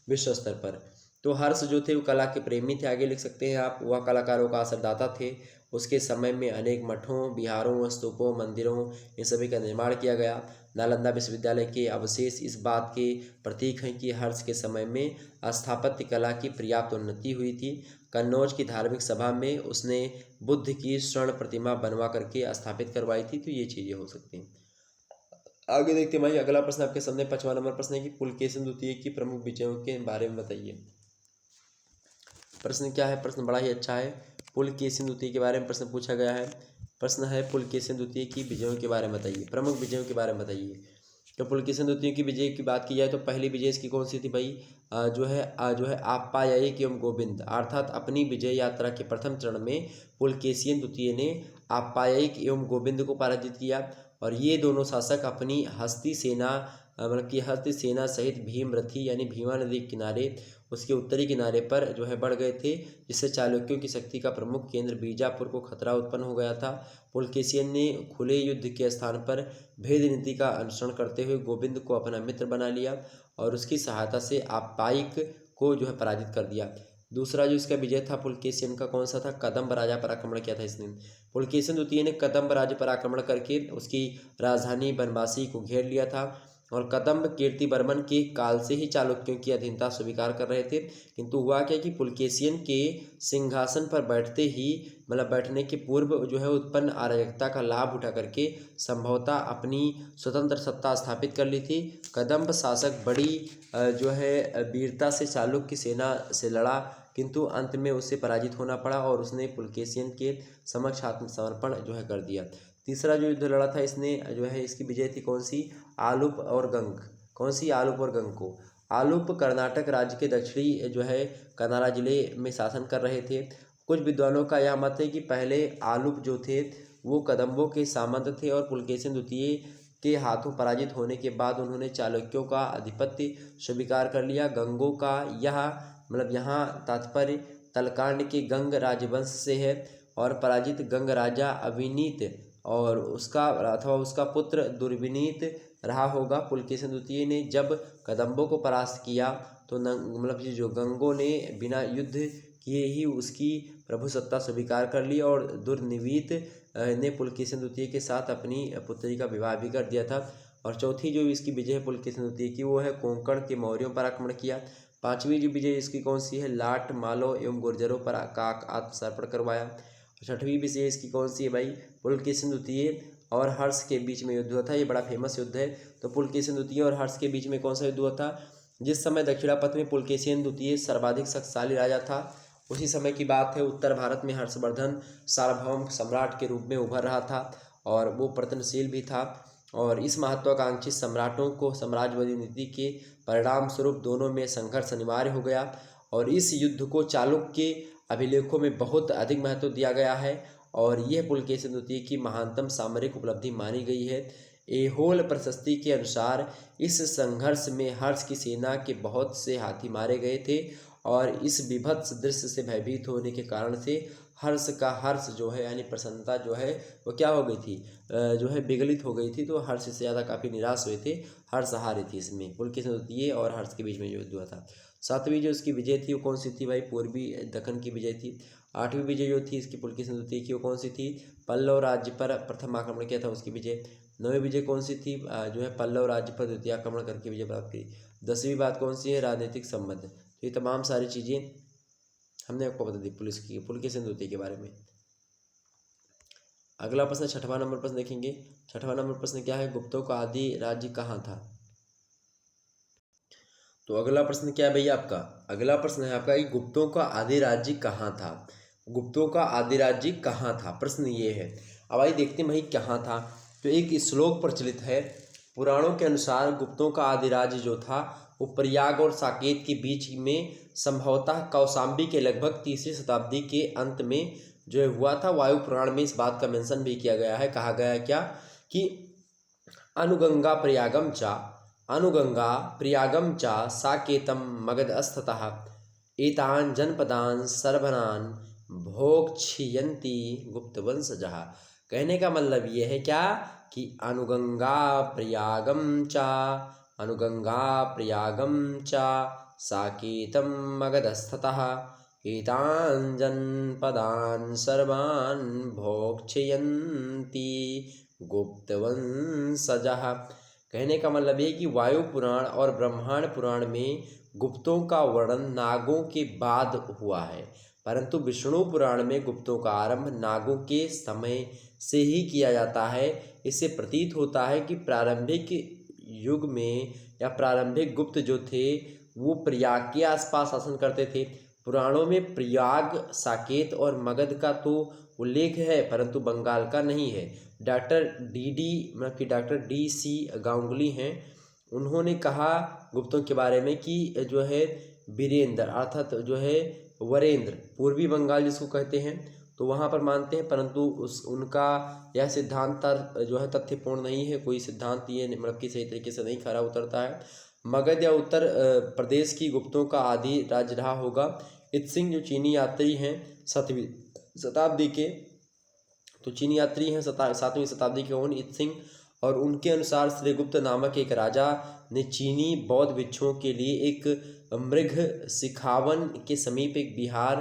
विश्व स्तर पर। तो हर्ष जो थे वो कला के प्रेमी थे, आगे लिख सकते हैं आप। वह कलाकारों का असरदाता थे उसके समय में अनेक मठों, विहारों, स्तूपों, मंदिरों इन सभी का निर्माण किया गया। नालंदा विश्वविद्यालय के अवशेष इस बात के प्रतीक हैं कि हर्ष के समय में स्थापत्य कला की पर्याप्त उन्नति हुई थी। कन्नौज की धार्मिक सभा में उसने बुद्ध की स्वर्ण प्रतिमा बनवा करके स्थापित करवाई थी। तो ये चीज़ें हो सकती हैं। आगे देखते हैं भाई, अगला प्रश्न आपके सामने 5वां नंबर प्रश्न है कि पुलकेशिन द्वितीय की प्रमुख विजयों के बारे में बताइए। प्रश्न क्या है? प्रश्न बड़ा ही अच्छा है। पुलकेशिन द्वितीय के बारे में प्रश्न पूछा गया है। प्रश्न है पुलकेशिन द्वितीय की विजयों के बारे में बताइए, प्रमुख विजयों के बारे में बताइए। तो पुलकेशिन द्वितीय की विजय की बात की जाए तो पहली विजय इसकी कौन सी थी भाई? जो है आप्यायिक एवं गोविंद, अर्थात अपनी विजय यात्रा के प्रथम चरण में पुलकेशिन द्वितीय ने आप्यायिक एवं गोविंद को पराजित किया और ये दोनों शासक अपनी हस्ती सेना मतलब कि हस्ती सेना सहित भीमरथी यानी भीमा नदी के किनारे उसके उत्तरी किनारे पर जो है बढ़ गए थे, जिससे चालुक्यों की शक्ति का प्रमुख केंद्र बीजापुर को खतरा उत्पन्न हो गया था। पुलकेशिन ने खुले युद्ध के स्थान पर भेद नीति का अनुसरण करते हुए गोविंद को अपना मित्र बना लिया और उसकी सहायता से आप्यायिक को जो है पराजित कर दिया। दूसरा जो इसका विजय था पुलकेशिन का कौन सा था? कदम्ब राजा पर आक्रमण किया था इसने। पुलकेशिन द्वितीय ने कदम्ब राज्य पर आक्रमण करके उसकी राजधानी बनवासी को घेर लिया था और कदम्ब कीर्तिवर्मन के काल से ही चालुक्यों की अधीनता स्वीकार कर रहे थे। किंतु हुआ क्या कि पुलकेशिन के सिंहासन पर बैठते ही मतलब बैठने के पूर्व जो है उत्पन्न अराजकता का लाभ उठा करके संभवतः अपनी स्वतंत्र सत्ता स्थापित कर ली थी। कदम्ब शासक बड़ी जो है वीरता से चालुक्य सेना से लड़ा, किंतु अंत में उसे पराजित होना पड़ा और उसने पुलकेशिन के समक्ष आत्मसमर्पण जो है कर दिया। तीसरा जो युद्ध लड़ा था इसने जो है इसकी विजय थी कौन सी? आलूप और गंग। कौन सी? आलूप और गंग को। आलूप कर्नाटक राज्य के दक्षिणी जो है कनारा जिले में शासन कर रहे थे। कुछ विद्वानों का यह मत है कि पहले आलूप जो थे वो कदम्बों के सामंत थे और पुलकेशिन द्वितीय के हाथों पराजित होने के बाद उन्होंने चालुक्यों का आधिपत्य स्वीकार कर लिया। गंगों का यहाँ तात्पर्य तलकांड के गंग राजवंश से है और पराजित गंग राजा अविनीत और उसका पुत्र दुर्विनीत रहा होगा। पुलकेशिन द्वितीय ने जब कदम्बों को परास्त किया तो ये जो गंगों ने बिना युद्ध किए ही उसकी प्रभुसत्ता स्वीकार कर ली और दुर्निवीत ने पुलकेशिन द्वितीय के साथ अपनी पुत्री का विवाह भी कर दिया था। और चौथी जो इसकी विजय है पुलकेशिन द्वितीय की वो है कोंकण के मौर्यों पर आक्रमण किया। पांचवी जो विजय इसकी कौन सी है? लाट, मालो एवं गुर्जरों पर आत्मसमर्पण करवाया। छठवीं विजय इसकी कौन सी है भाई? पुलकेशिन द्वितीय और हर्ष के बीच में युद्ध हुआ था। ये बड़ा फेमस युद्ध है। तो पुलकेशिन द्वितीय और हर्ष के बीच में कौन सा युद्ध हुआ था? जिस समय दक्षिणापथ में पुलकेशिन द्वितीय सर्वाधिक शक्तिशाली राजा था उसी समय की बात है। उत्तर भारत में हर्षवर्धन सार्वभौम सम्राट के रूप में उभर रहा था और वो प्रयत्नशील भी था और इस महत्वाकांक्षी सम्राटों को साम्राज्यवादी नीति के परिणाम स्वरूप दोनों में संघर्ष अनिवार्य हो गया और इस युद्ध को चालुक्य अभिलेखों में बहुत अधिक महत्व दिया गया है और यह पुलकेशिन द्वितीय की महानतम सामरिक उपलब्धि मानी गई है। एहोल प्रशस्ति के अनुसार इस संघर्ष में हर्ष की सेना के बहुत से हाथी मारे गए थे और इस विभत्स दृश्य से भयभीत होने के कारण से हर्ष जो है यानी प्रसन्नता जो है वो क्या हो गई थी? जो है विगलित हो गई थी। तो हर्ष से ज़्यादा काफ़ी निराश हुए थे, हर्ष हारे थी इसमें। पुलकेशिन द्वितीय और हर्ष के बीच में जो युद्ध हुआ था। सातवीं जो इसकी विजय थी वो कौन सी थी भाई? पूर्वी दक्कन की विजय थी। आठवीं विजय जो थी इसकी पुलकेशिन द्वितीय की वो कौन सी थी? पल्लव राज्य पर प्रथम आक्रमण किया था उसकी विजय। नौवीं विजय कौन सी थी? जो है पल्लव राज्य पर द्वितीय आक्रमण करके विजय प्राप्त की। 10वीं बात कौन सी है? राजनीतिक संबंध। तो ये तमाम सारी चीज़ें हमने आपको बता दी पुलकेशिन द्वितीय के बारे में। अगला प्रश्न 6वां नंबर प्रश्न देखेंगे। 6वां नंबर प्रश्न क्या है? गुप्तों का आदि राज्य कहाँ था? तो अगला प्रश्न क्या है भैया आपका? अगला प्रश्न है आपका कि गुप्तों का आदि राज्य कहाँ था? गुप्तों का आदि राज्य कहाँ था? प्रश्न ये है। अब आइए देखते हैं भाई कहाँ था। तो एक श्लोक प्रचलित है। पुराणों के अनुसार गुप्तों का आदि राज्य जो था वो प्रयाग और साकेत के बीच में संभवतः कौशाम्बी के लगभग 3वीं शताब्दी के अंत में जो है हुआ था। वायु पुराण में इस बात का मेंशन भी किया गया है। कहा गया है क्या कि अनुगंगा प्रयागम च साकेतं मगधस्थतः एतान् जनपदान् सर्वनान् भोक्ष्यन्ति गुप्तवंशजः। कहने का मतलब ये है क्या कि अनुगंगा प्रयागम च साकेतं मगधस्थतः एतान् जनपदान् सर्वान् भोक्षयन्ति गुप्तवंशजः। कहने का मतलब ये कि वायु पुराण और ब्रह्मांड पुराण में गुप्तों का वर्णन नागों के बाद हुआ है, परंतु विष्णु पुराण में गुप्तों का आरंभ नागों के समय से ही किया जाता है। इससे प्रतीत होता है कि प्रारंभिक युग में या प्रारंभिक गुप्त जो थे वो प्रयाग के आसपास शासन करते थे। पुराणों में प्रयाग, साकेत और मगध का तो उल्लेख है, परंतु बंगाल का नहीं है। Doctor DC. गांगुली हैं, उन्होंने कहा गुप्तों के बारे में कि जो है वीरेंद्र अर्थात जो है वरेंद्र पूर्वी बंगाल जिसको कहते हैं, तो वहाँ पर मानते हैं, परंतु उनका यह सिद्धांत जो है तथ्यपूर्ण नहीं है। कोई सिद्धांत ये मतलब कि सही तरीके से नहीं खरा उतरता है। मगध या उत्तर प्रदेश की गुप्तों का आदि राज्य रहा होगा। इत्सिंग जो चीनी यात्री हैं 7वीं शताब्दी के, तो चीनी यात्री हैं 7वीं शताब्दी के उन इत्सिंग, और उनके अनुसार श्रीगुप्त नामक एक राजा ने चीनी बौद्ध भिक्षुओं के लिए एक मृग सिखावन के समीप एक विहार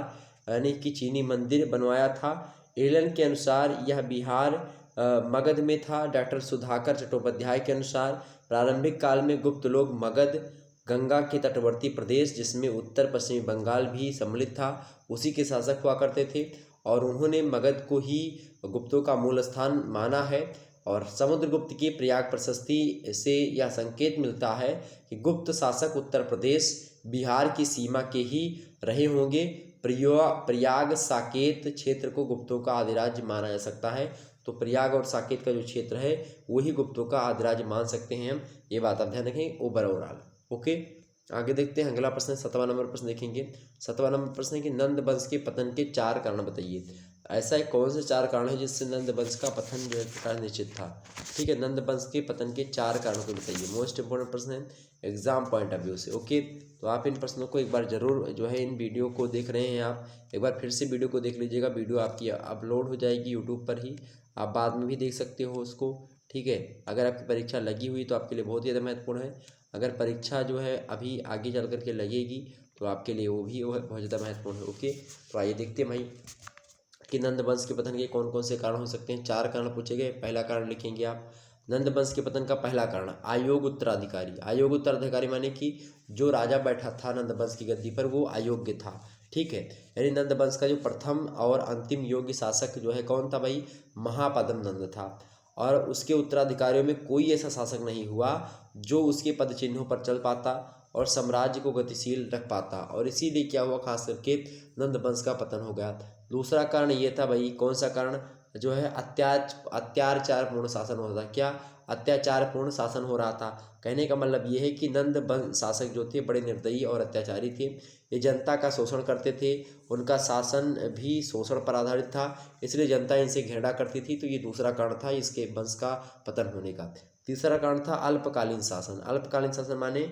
यानी कि चीनी मंदिर बनवाया था। एलन के अनुसार यह विहार मगध में था। डॉक्टर सुधाकर चट्टोपाध्याय के अनुसार प्रारंभिक काल में गुप्त लोग मगध, गंगा के तटवर्ती प्रदेश जिसमें उत्तर पश्चिमी बंगाल भी सम्मिलित था, उसी के शासक हुआ करते थे, और उन्होंने मगध को ही गुप्तों का मूल स्थान माना है। और समुद्रगुप्त की प्रयाग प्रशस्ति से यह संकेत मिलता है कि गुप्त शासक उत्तर प्रदेश, बिहार की सीमा के ही रहे होंगे। प्रयाग साकेत क्षेत्र को गुप्तों का आदिराज्य माना जा सकता है। तो प्रयाग और साकेत का जो क्षेत्र है वही गुप्तों का आदिराज्य मान सकते हैं हम, ये बात आप ध्यान रखें ओवरऑल। ओके, आगे देखते हैं अगला प्रश्न। 7वां नंबर प्रश्न देखेंगे। 7वां नंबर प्रश्न है कि नंद वंश के पतन के 4 कारण बताइए। ऐसा कौन से 4 कारण है जिससे नंद वंश का पतन जो है निश्चित था। ठीक है, नंद वंश के पतन के 4 कारणों को बताइए। मोस्ट इंपोर्टेंट प्रश्न है एग्जाम पॉइंट ऑफ व्यू से। ओके, तो आप इन प्रश्नों को एक बार जरूर जो है इन वीडियो को देख रहे हैं आप एक बार फिर से वीडियो को देख लीजिएगा। वीडियो आपकी अपलोड हो जाएगी यूट्यूब पर ही, आप बाद में भी देख सकते हो उसको। ठीक है, अगर आपकी परीक्षा लगी हुई तो आपके लिए बहुत ही ज़्यादा महत्वपूर्ण है। अगर परीक्षा जो है अभी आगे चल करके लगेगी तो आपके लिए वो भी बहुत ज़्यादा महत्वपूर्ण है। ओके, तो आइए देखते हैं भाई कि नंद वंश के पतन के कौन कौन से कारण हो सकते हैं। 4 कारण पूछे गए। पहला कारण लिखेंगे आप, नंद वंश के पतन का पहला कारण अयोग्य उत्तराधिकारी। अयोग्य उत्तराधिकारी माने कि जो राजा बैठा था नंद वंश की गद्दी पर वो अयोग्य था। ठीक है, यानी नंद वंश का जो प्रथम और अंतिम योग्य शासक जो है कौन था भाई, महापद्म नंद था। और उसके उत्तराधिकारियों में कोई ऐसा शासक नहीं हुआ जो उसके पद चिन्हों पर चल पाता और साम्राज्य को गतिशील रख पाता, और इसीलिए क्या हुआ, खास करके नंद वंश का पतन हो गया। दूसरा कारण ये था भाई, कौन सा कारण, जो है अत्याचारपूर्ण शासन हो रहा था। क्या अत्याचारपूर्ण शासन हो रहा था। कहने का मतलब ये है कि नंद वंश शासक जो थे बड़े निर्दयी और अत्याचारी थे। ये जनता का शोषण करते थे, उनका शासन भी शोषण पर आधारित था, इसलिए जनता इनसे घृणा करती थी। तो ये दूसरा कारण था इसके वंश का पतन होने का। तीसरा कारण था अल्पकालीन शासन। अल्पकालीन शासन माने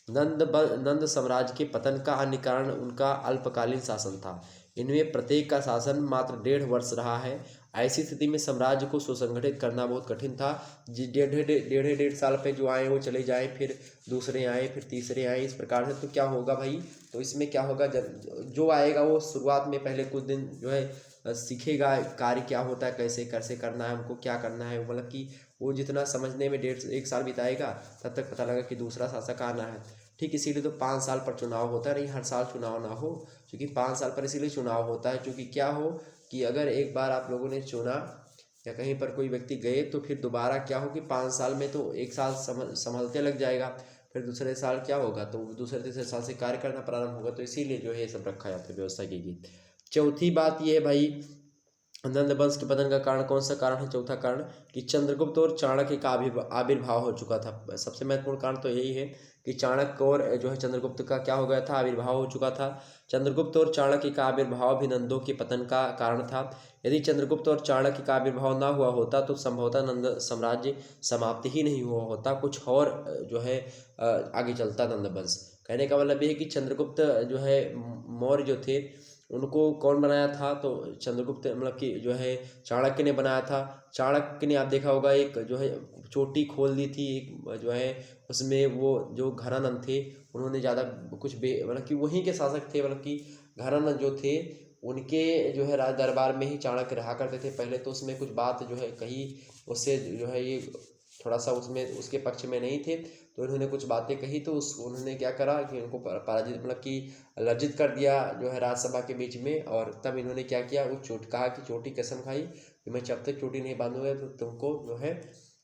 नंद साम्राज्य के पतन का अन्य कारण उनका अल्पकालीन शासन था। इनमें प्रत्येक का शासन मात्र 1.5 वर्ष रहा है। ऐसी स्थिति में साम्राज्य को सुसंगठित करना बहुत कठिन था। डेढ़ साल पे जो आए वो चले जाए, फिर दूसरे आए, फिर तीसरे आए, इस प्रकार से। तो क्या होगा भाई, तो इसमें क्या होगा, जब जो आएगा वो शुरुआत में पहले कुछ दिन जो है सीखेगा कार्य क्या होता है, कैसे करना है, हमको क्या करना है। मतलब कि वो जितना समझने में 1.5 साल बिताएगा तब तक पता लगा कि दूसरा शासक आना है। ठीक, इसीलिए तो 5 साल पर चुनाव होता है। नहीं हर साल चुनाव ना हो, क्योंकि 5 साल पर इसीलिए चुनाव होता है क्योंकि क्या हो कि अगर एक बार आप लोगों ने चुना या कहीं पर कोई व्यक्ति गए तो फिर दोबारा क्या हो कि 5 साल में तो 1 साल संभलते लग जाएगा, फिर दूसरे साल क्या होगा तो दूसरे तीसरे साल से कार्य करना प्रारंभ होगा। तो इसीलिए जो है ये सब रखा जाता है, व्यवस्था की गई। चौथी बात ये है भाई, नंद वंश के पतन का कारण कौन सा कारण है, चौथा कारण कि चंद्रगुप्त और चाणक्य का आविर्भाव हो चुका था। सबसे महत्वपूर्ण कारण तो यही है कि चाणक्य और जो है चंद्रगुप्त का क्या हो गया था, आविर्भाव हो चुका था। चंद्रगुप्त और चाणक्य का आविर्भाव भी नंदों के पतन का कारण था। यदि चंद्रगुप्त और चाणक्य का आविर्भाव ना हुआ होता तो संभवतः नंद साम्राज्य समाप्त ही नहीं हुआ होता, कुछ और जो है आगे चलता नंद वंश। कहने का मतलब ये है कि चंद्रगुप्त जो है मौर्य जो थे उनको कौन बनाया था? तो चंद्रगुप्त मतलब कि जो है चाणक्य ने बनाया था। चाणक्य ने आप देखा होगा एक जो है चोटी खोल दी थी, एक जो है उसमें वो जो घरानंद थे उन्होंने ज़्यादा कुछ मतलब कि वहीं के शासक थे, मतलब कि घरानंद जो थे उनके जो है राज दरबार में ही चाणक्य रहा करते थे पहले। तो उसमें कुछ बात जो है कही, उससे जो है ये थोड़ा सा उसमें उसके पक्ष में नहीं थे, तो इन्होंने कुछ बातें कही, तो उस उन्होंने क्या करा कि उनको पराजित मतलब कि लज्जित कर दिया जो है राजसभा के बीच में। और तब इन्होंने क्या किया, वो कहा कि चोटी कसम खाई कि मैं जब तक चोटी नहीं बांधूंगा तो तुमको जो है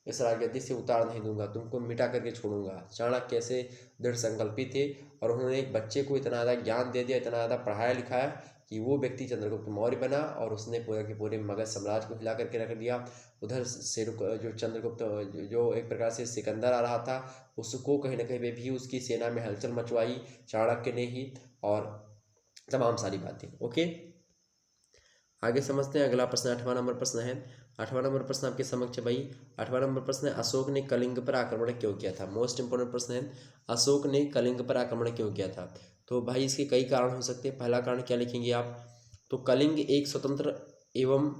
इस राजगद्दी से उतार नहीं दूंगा, तुमको मिटा करके छोड़ूंगा। चाणक्य ऐसे दृढ़ संकल्पी थे और उन्होंने एक बच्चे को इतना ज़्यादा ज्ञान दे दिया, इतना ज़्यादा पढ़ाया लिखाया कि वो व्यक्ति चंद्रगुप्त मौर्य बना और उसने पूरे के पूरे मगध साम्राज्य को हिला करके रख दिया। उधर से जो चंद्रगुप्त जो एक प्रकार से सिकंदर आ रहा था, उसको कहीं ना कहीं पे भी उसकी सेना में हलचल मचवाई चाणक्य ने ही, और तमाम सारी बातें। ओके, आगे समझते हैं। अगला प्रश्न 8वां नंबर प्रश्न है। 8वां नंबर प्रश्न आपके समक्ष भाई 8वां नंबर प्रश्न है, अशोक ने कलिंग पर आक्रमण क्यों किया था? मोस्ट इंपोर्टेंट प्रश्न है, अशोक ने कलिंग पर आक्रमण क्यों किया था? तो भाई इसके कई कारण हो सकते हैं। पहला कारण क्या लिखेंगे आप? तो कलिंग एक स्वतंत्र एवं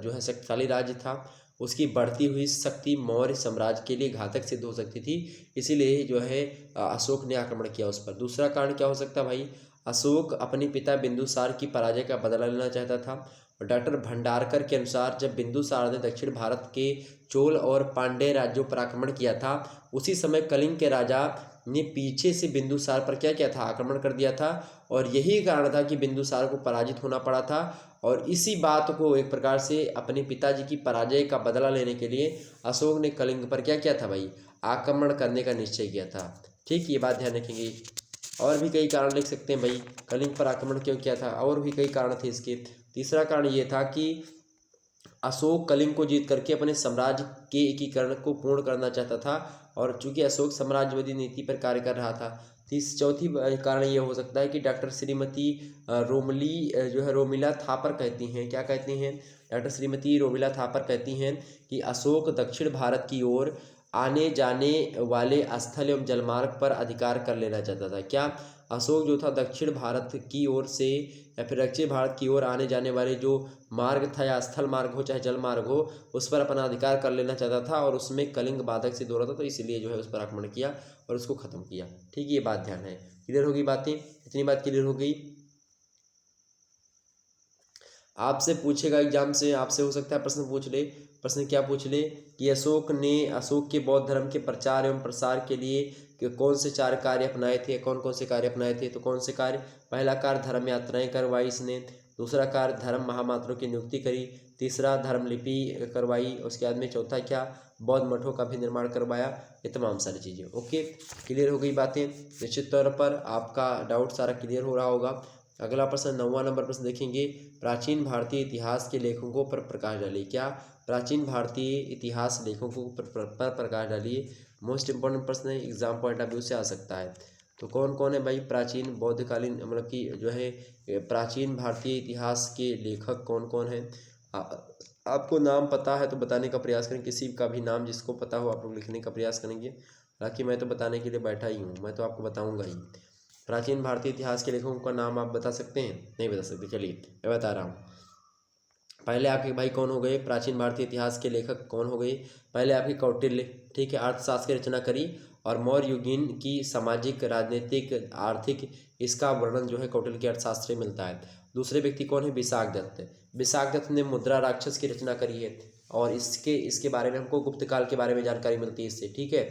जो है शक्तिशाली राज्य था, उसकी बढ़ती हुई शक्ति मौर्य साम्राज्य के लिए घातक सिद्ध हो सकती थी, इसीलिए जो है अशोक ने आक्रमण किया उस पर। दूसरा कारण क्या हो सकता है भाई? अशोक अपने पिता बिंदुसार की पराजय का बदला लेना चाहता था। और डॉक्टर भंडारकर के अनुसार जब बिंदुसार ने दक्षिण भारत के चोल और पांड्य राज्यों पर आक्रमण किया था, उसी समय कलिंग के राजा ने पीछे से बिंदुसार पर क्या किया था? आक्रमण कर दिया था। और यही कारण था कि बिंदुसार को पराजित होना पड़ा था। और इसी बात को एक प्रकार से अपने पिताजी की पराजय का बदला लेने के लिए अशोक ने कलिंग पर क्या किया था भाई? आक्रमण करने का निश्चय किया था। ठीक, ये बात ध्यान रखेंगे। और भी कई कारण लिख सकते हैं भाई, कलिंग पर आक्रमण क्यों किया था, और भी कई कारण थे इसके। तीसरा कारण ये था कि अशोक कलिंग को जीत करके अपने साम्राज्य के एकीकरण को पूर्ण करना चाहता था, और चूंकि अशोक साम्राज्यवादी नीति पर कार्य कर रहा था। चौथी कारण ये हो सकता है कि डॉक्टर श्रीमती रोमली जो है रोमिला थापर कहती हैं, क्या कहती हैं? डॉक्टर श्रीमती रोमिला थापर कहती हैं कि अशोक दक्षिण भारत की ओर आने जाने वाले स्थल एवं जलमार्ग पर अधिकार कर लेना चाहता था। क्या? अशोक जो था दक्षिण भारत की ओर से या फिर दक्षिण भारत की ओर आने जाने वाले जो मार्ग था, या स्थल मार्ग हो चाहे जल मार्ग हो, उस पर अपना अधिकार कर लेना चाहता था, और उसमें कलिंग बाधक सिद्ध हो रहा था, तो इसलिए जो है उस पर आक्रमण किया और उसको खत्म किया। ठीक, ये बात ध्यान है। क्लियर होगी बातें? इतनी बात क्लियर हो गई? आपसे पूछेगा एग्जाम से, आपसे हो सकता है प्रश्न पूछ ले। प्रश्न क्या पूछ ले कि अशोक के बौद्ध धर्म के प्रचार एवं प्रसार के लिए कौन से 4 कार्य अपनाए थे? कौन कौन से कार्य अपनाए थे? तो कौन से कार्य? पहला कार्य धर्म यात्राएं करवाई इसने। दूसरा कार्य धर्म महामात्रों की नियुक्ति करी। तीसरा धर्म लिपि करवाई। उसके बाद में चौथा क्या? बौद्ध मठों का भी निर्माण करवाया। ये तमाम सारी चीज़ें। ओके, क्लियर हो गई बातें? निश्चित तौर पर आपका डाउट सारा क्लियर हो रहा होगा। अगला प्रश्न 9वां नंबर प्रश्न देखेंगे, प्राचीन भारतीय इतिहास के लेखकों पर प्रकाश डालिए। क्या? प्राचीन भारतीय इतिहास लेखकों पर प्रकाश डालिए। मोस्ट इंपॉर्टेंट प्रश्न है, एग्जाम पॉइंट ऑफ व्यू से आ सकता है। तो कौन कौन है भाई प्राचीन बौद्धकालीन मतलब कि जो है प्राचीन भारतीय इतिहास के लेखक कौन कौन हैं? आपको नाम पता है तो बताने का प्रयास करें, किसी का भी नाम जिसको पता हो आप लोग लिखने का प्रयास करेंगे। हालांकि मैं तो बताने के लिए बैठा ही हूँ, मैं तो आपको बताऊँगा ही। प्राचीन भारतीय इतिहास के लेखकों का नाम आप बता सकते हैं? नहीं बता सकते, चलिए मैं बता रहा हूँ। पहले आपके भाई कौन हो गए? प्राचीन भारतीय इतिहास के लेखक कौन हो गए? पहले आपके कौटिल्य, ठीक है, अर्थशास्त्र की रचना करी, और मौर्य युगीन की सामाजिक राजनीतिक आर्थिक इसका वर्णन जो है कौटिल्य के अर्थशास्त्र में मिलता है। दूसरे व्यक्ति कौन है? विशाख दत्त। विशाख दत्त ने मुद्रा राक्षस की रचना करी है, और इसके बारे में हमको गुप्त काल के बारे में जानकारी मिलती है इससे, ठीक है।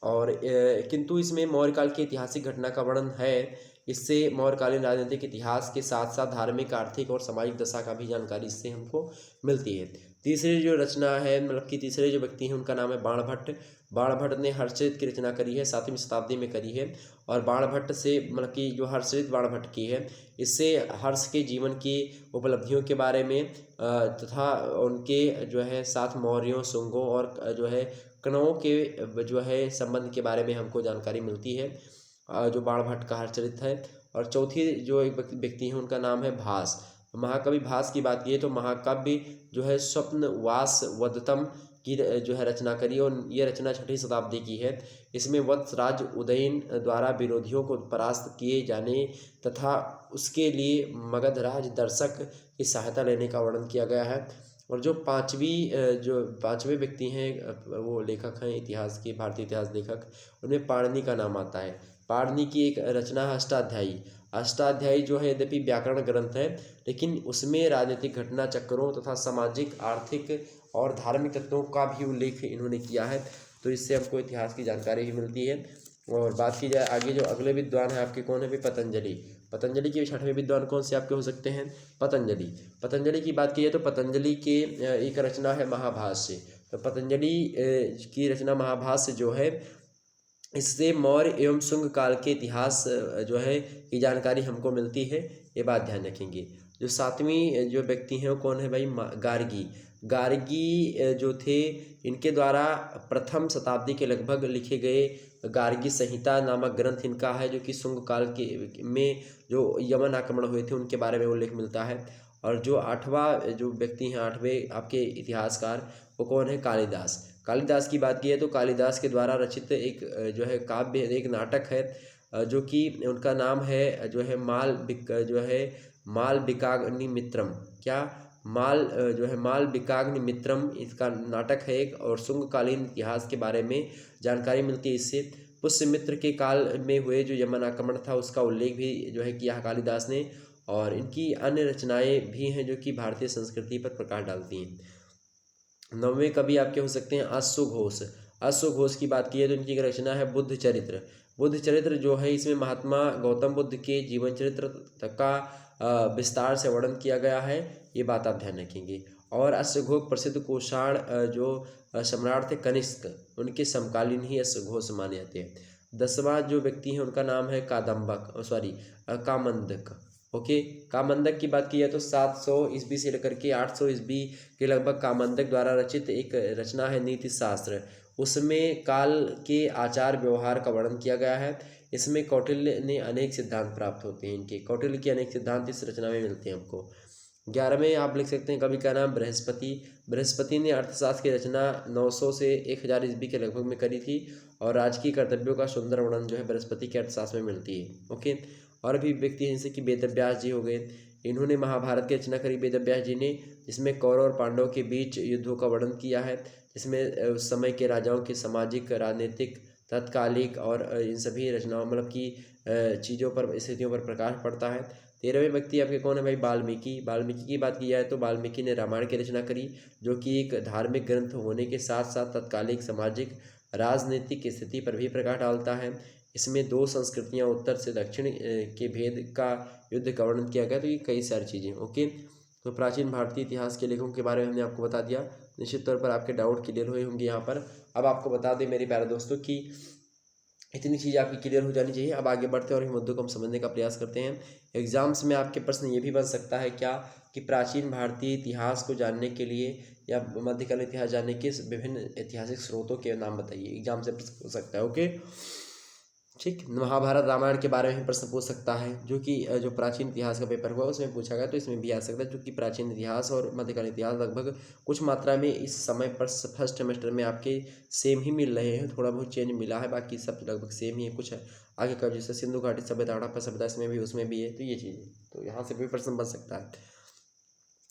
और किंतु इसमें मौर्यकाल की ऐतिहासिक घटना का वर्णन है। इससे मौर्यकालीन राजनीतिक इतिहास के साथ साथ धार्मिक, आर्थिक और सामाजिक दशा का भी जानकारी इससे हमको मिलती है। तीसरी जो रचना है मतलब कि तीसरे जो व्यक्ति हैं उनका नाम है बाणभट्ट। बाणभट्ट ने हर्षचरित की रचना करी है, 7वीं शताब्दी में करी है। और बाणभट्ट से मतलब कि जो हर्षचरित बाणभट्ट की है, इससे हर्ष के जीवन की उपलब्धियों के बारे में तथा उनके जो है साथ मौर्यों, शुंगों और जो है कणवों के जो है संबंध के बारे में हमको जानकारी मिलती है, जो बाणभट्ट का हर्षचरित है। और चौथी जो एक व्यक्ति हैं उनका नाम है भास। महाकवि भास की बात की है तो महाकाव्य जो है स्वप्न वास वदतम की जो है रचना करी और ये रचना 6वीं शताब्दी की है। इसमें वत्सराज उदयन द्वारा विरोधियों को परास्त किए जाने तथा उसके लिए मगधराज दर्शक की सहायता लेने का वर्णन किया गया है। और जो पांचवें व्यक्ति हैं वो लेखक हैं इतिहास के, भारतीय इतिहास लेखक, उनमें पाणिनि का नाम आता है। पाणिनि की एक रचना है अष्टाध्यायी। अष्टाध्यायी जो है यद्यपि व्याकरण ग्रंथ है, लेकिन उसमें राजनीतिक घटना चक्रों तथा सामाजिक, आर्थिक और धार्मिक तत्वों का भी उल्लेख इन्होंने किया है। तो इससे हमको इतिहास की जानकारी भी मिलती है। और बात की जाए आगे, जो अगले विद्वान है आपके कौन है भी, पतंजलि। पतंजलि के 6वें विद्वान कौन से आपके हो सकते हैं, पतंजलि। पतंजलि की बात की जाए तो पतंजलि के एक रचना है महाभाष्य। तो पतंजलि की रचना महाभाष्य जो है, इससे मौर्य एवं शुंग काल के इतिहास जो है की जानकारी हमको मिलती है, ये बात ध्यान रखेंगे। जो 7वीं जो व्यक्ति हैं वो कौन है भाई, गार्गी। गार्गी जो थे, इनके द्वारा प्रथम शताब्दी के लगभग लिखे गए गार्गी संहिता नामक ग्रंथ इनका है, जो कि शुंग काल के में जो यमन आक्रमण हुए थे उनके बारे में उल्लेख मिलता है। और जो 8वां जो व्यक्ति हैं, 8वें आपके इतिहासकार, वो कौन है, कालिदास। कालिदास की बात की है तो कालिदास के द्वारा रचित एक जो है काव्य, एक नाटक है जो कि उनका नाम है जो है मालविकाग्निमित्रम। क्या, जो है मालविकाग्निमित्रम इसका नाटक है एक। और शुंगकालीन इतिहास के बारे में जानकारी मिलती है इससे। पुष्यमित्र के काल में हुए जो यमन आक्रमण था उसका उल्लेख भी जो है किया कालिदास ने। और इनकी अन्य रचनाएं भी हैं जो कि भारतीय संस्कृति पर प्रकाश डालती हैं। 9वें कवि आपके हो सकते हैं अश्वघोष। अश्वघोष की बात की है तो इनकी एक रचना है बुद्ध चरित्र। बुद्ध चरित्र जो है, इसमें महात्मा गौतम बुद्ध के जीवन चरित्र का विस्तार से वर्णन किया गया है, ये बात आप ध्यान रखेंगे। और अश्वघोष प्रसिद्ध कोषाण जो सम्राट थे कनिष्क, उनके समकालीन ही अश्वघोष माने जाते हैं। 10वां जो व्यक्ति हैं उनका नाम है कामंदक। ओके, कामंदक की बात की जाए तो 700 ईस्वी से लेकर के 800 ईस्वी के लगभग कामंदक द्वारा रचित एक रचना है नीति शास्त्र। उसमें काल के आचार व्यवहार का वर्णन किया गया है। इसमें कौटिल्य ने अनेक सिद्धांत प्राप्त होते हैं इनके, कौटिल्य के अनेक सिद्धांत इस रचना में मिलते हैं आपको। 11वें आप लिख सकते हैं कवि का नाम बृहस्पति। बृहस्पति ने अर्थशास्त्र की रचना 900 से 1000 ईस्वी के लगभग में करी थी। और राजकीय कर्तव्यों का सुंदर वर्णन जो है बृहस्पति के अर्थशास्त्र में मिलती है। ओके, और भी व्यक्ति हैं जैसे कि वेदव्यास जी हो गए, इन्होंने महाभारत की रचना करी वेदव्यास जी ने, जिसमें कौरव और पांडवों के बीच युद्धों का वर्णन किया है, जिसमें उस समय के राजाओं के सामाजिक, राजनीतिक, तात्कालिक और इन सभी रचनाओं मतलब की चीज़ों पर, स्थितियों पर प्रकाश पड़ता है। 13वें व्यक्ति आपके कौन है भाई, वाल्मीकि। वाल्मीकि की बात की जाए तो वाल्मीकि ने रामायण की रचना करी, जो कि एक धार्मिक ग्रंथ होने के साथ साथ तत्कालिक सामाजिक, राजनीतिक स्थिति पर भी प्रकाश डालता है। इसमें 2 संस्कृतियां, उत्तर से दक्षिण के भेद का युद्ध का वर्णन किया गया। तो ये कई सारी चीज़ें। ओके, तो प्राचीन भारतीय इतिहास के लेखकों के बारे में हमने आपको बता दिया। निश्चित तौर पर आपके डाउट क्लियर हुए होंगे यहाँ पर। अब आपको बता दें मेरे प्यारे दोस्तों कि इतनी चीज़ आपकी क्लियर हो जानी चाहिए। अब आगे बढ़ते हैं और इन मुद्दों को हम समझने का प्रयास करते हैं। एग्जाम्स में आपके प्रश्न ये भी बन सकता है क्या, कि प्राचीन भारतीय इतिहास को जानने के लिए या मध्यकालीन इतिहास जानने के विभिन्न ऐतिहासिक स्रोतों के नाम बताइए। एग्जाम से प्रश्न हो सकता है। ओके, ठीक। महाभारत रामायण के बारे में प्रश्न पूछ सकता है, जो कि जो प्राचीन इतिहास का पेपर हुआ उसमें पूछा गया, तो इसमें भी आ सकता है। क्योंकि प्राचीन इतिहास और मध्यकालीन इतिहास लगभग कुछ मात्रा में इस समय पर फर्स्ट सेमेस्टर में आपके सेम ही मिल रहे हैं, थोड़ा बहुत चेंज मिला है, बाकी सब लगभग सेम ही है। कुछ आगे का जैसे सिंधु घाटी सभ्यता, हड़प्पा सभ्यता, इसमें भी उसमें भी है। तो ये चीज़ें, तो यहाँ से भी प्रश्न बन सकता है।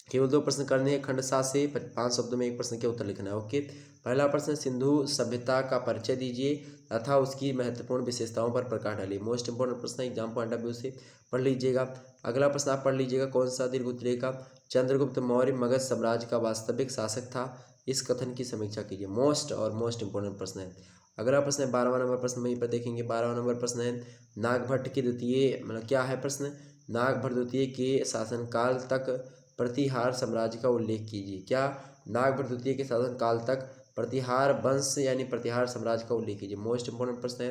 केवल 2 प्रश्न करने हैं, खंड 7 से 5 शब्दों में एक प्रश्न के उत्तर लिखना है। ओके, पहला प्रश्न, सिंधु सभ्यता का परिचय दीजिए तथा उसकी महत्वपूर्ण विशेषताओं पर प्रकाश डालिए। मोस्ट इंपोर्टेंट प्रश्न, एग्जाम पॉइंट ऑफ व्यू से पढ़ लीजिएगा। अगला प्रश्न आप पढ़ लीजिएगा, कौन सा दीर्घ रेखा चंद्रगुप्त मौर्य मगध साम्राज्य का वास्तविक शासक था, इस कथन की समीक्षा कीजिए। मोस्ट इंपोर्टेंट प्रश्न है। अगला प्रश्न है 12वां नंबर प्रश्न, वहीं पर देखेंगे। 12वां नंबर प्रश्न है, नागभट्ट की द्वितीय, मतलब क्या है प्रश्न, नागभट्ट द्वितीय के शासनकाल तक प्रतिहार साम्राज्य का उल्लेख कीजिए। क्या, नागभट्ट द्वितीय के शासनकाल तक प्रतिहार वंश यानी प्रतिहार साम्राज्य का उल्लेख कीजिए। मोस्ट इंपोर्टेंट प्रश्न है।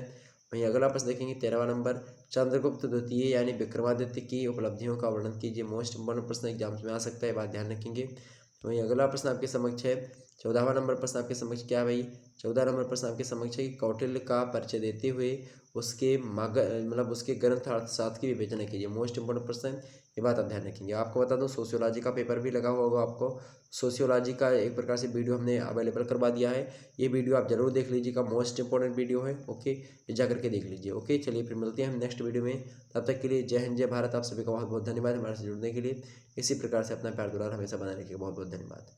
वहीं अगला प्रश्न देखेंगे 13वां नंबर, चंद्रगुप्त द्वितीय यानी विक्रमादित्य की उपलब्धियों का वर्णन कीजिए। मोस्ट इंपोर्टेंट प्रश्न एग्जाम्स में आ सकता है, बात ध्यान रखेंगे। वहीं अगला प्रश्न आपके समक्ष है 14वां नंबर प्रश्न आपके समक्ष क्या है भाई, 14 नंबर प्रश्न आपके समक्ष है कि कौटिल्य का परिचय देते हुए उसके मतलब उसके ग्रंथ अर्थशास्त्र की विवेचना कीजिए। मोस्ट इंपोर्टेंट प्रश्न है, ये बात आप ध्यान रखेंगे। आपको बता दूं सोशियोलॉजी का पेपर भी लगा हुआ होगा आपको। सोशियोलॉजी का एक प्रकार से वीडियो हमने अवेलेबल करवा दिया है, ये वीडियो आप जरूर देख लीजिएगा, मोस्ट इंपॉर्टेंट वीडियो है। ओके, ये जा करके देख लीजिए। ओके, चलिए फिर मिलते हैं हम नेक्स्ट वीडियो में। तब तक के लिए जय हिंद जय भारत। आप सभी का बहुत बहुत धन्यवाद हमारे से जुड़ने के लिए। इसी प्रकार से अपना प्यार दुलार हमेशा बनाने के लिए बहुत बहुत धन्यवाद।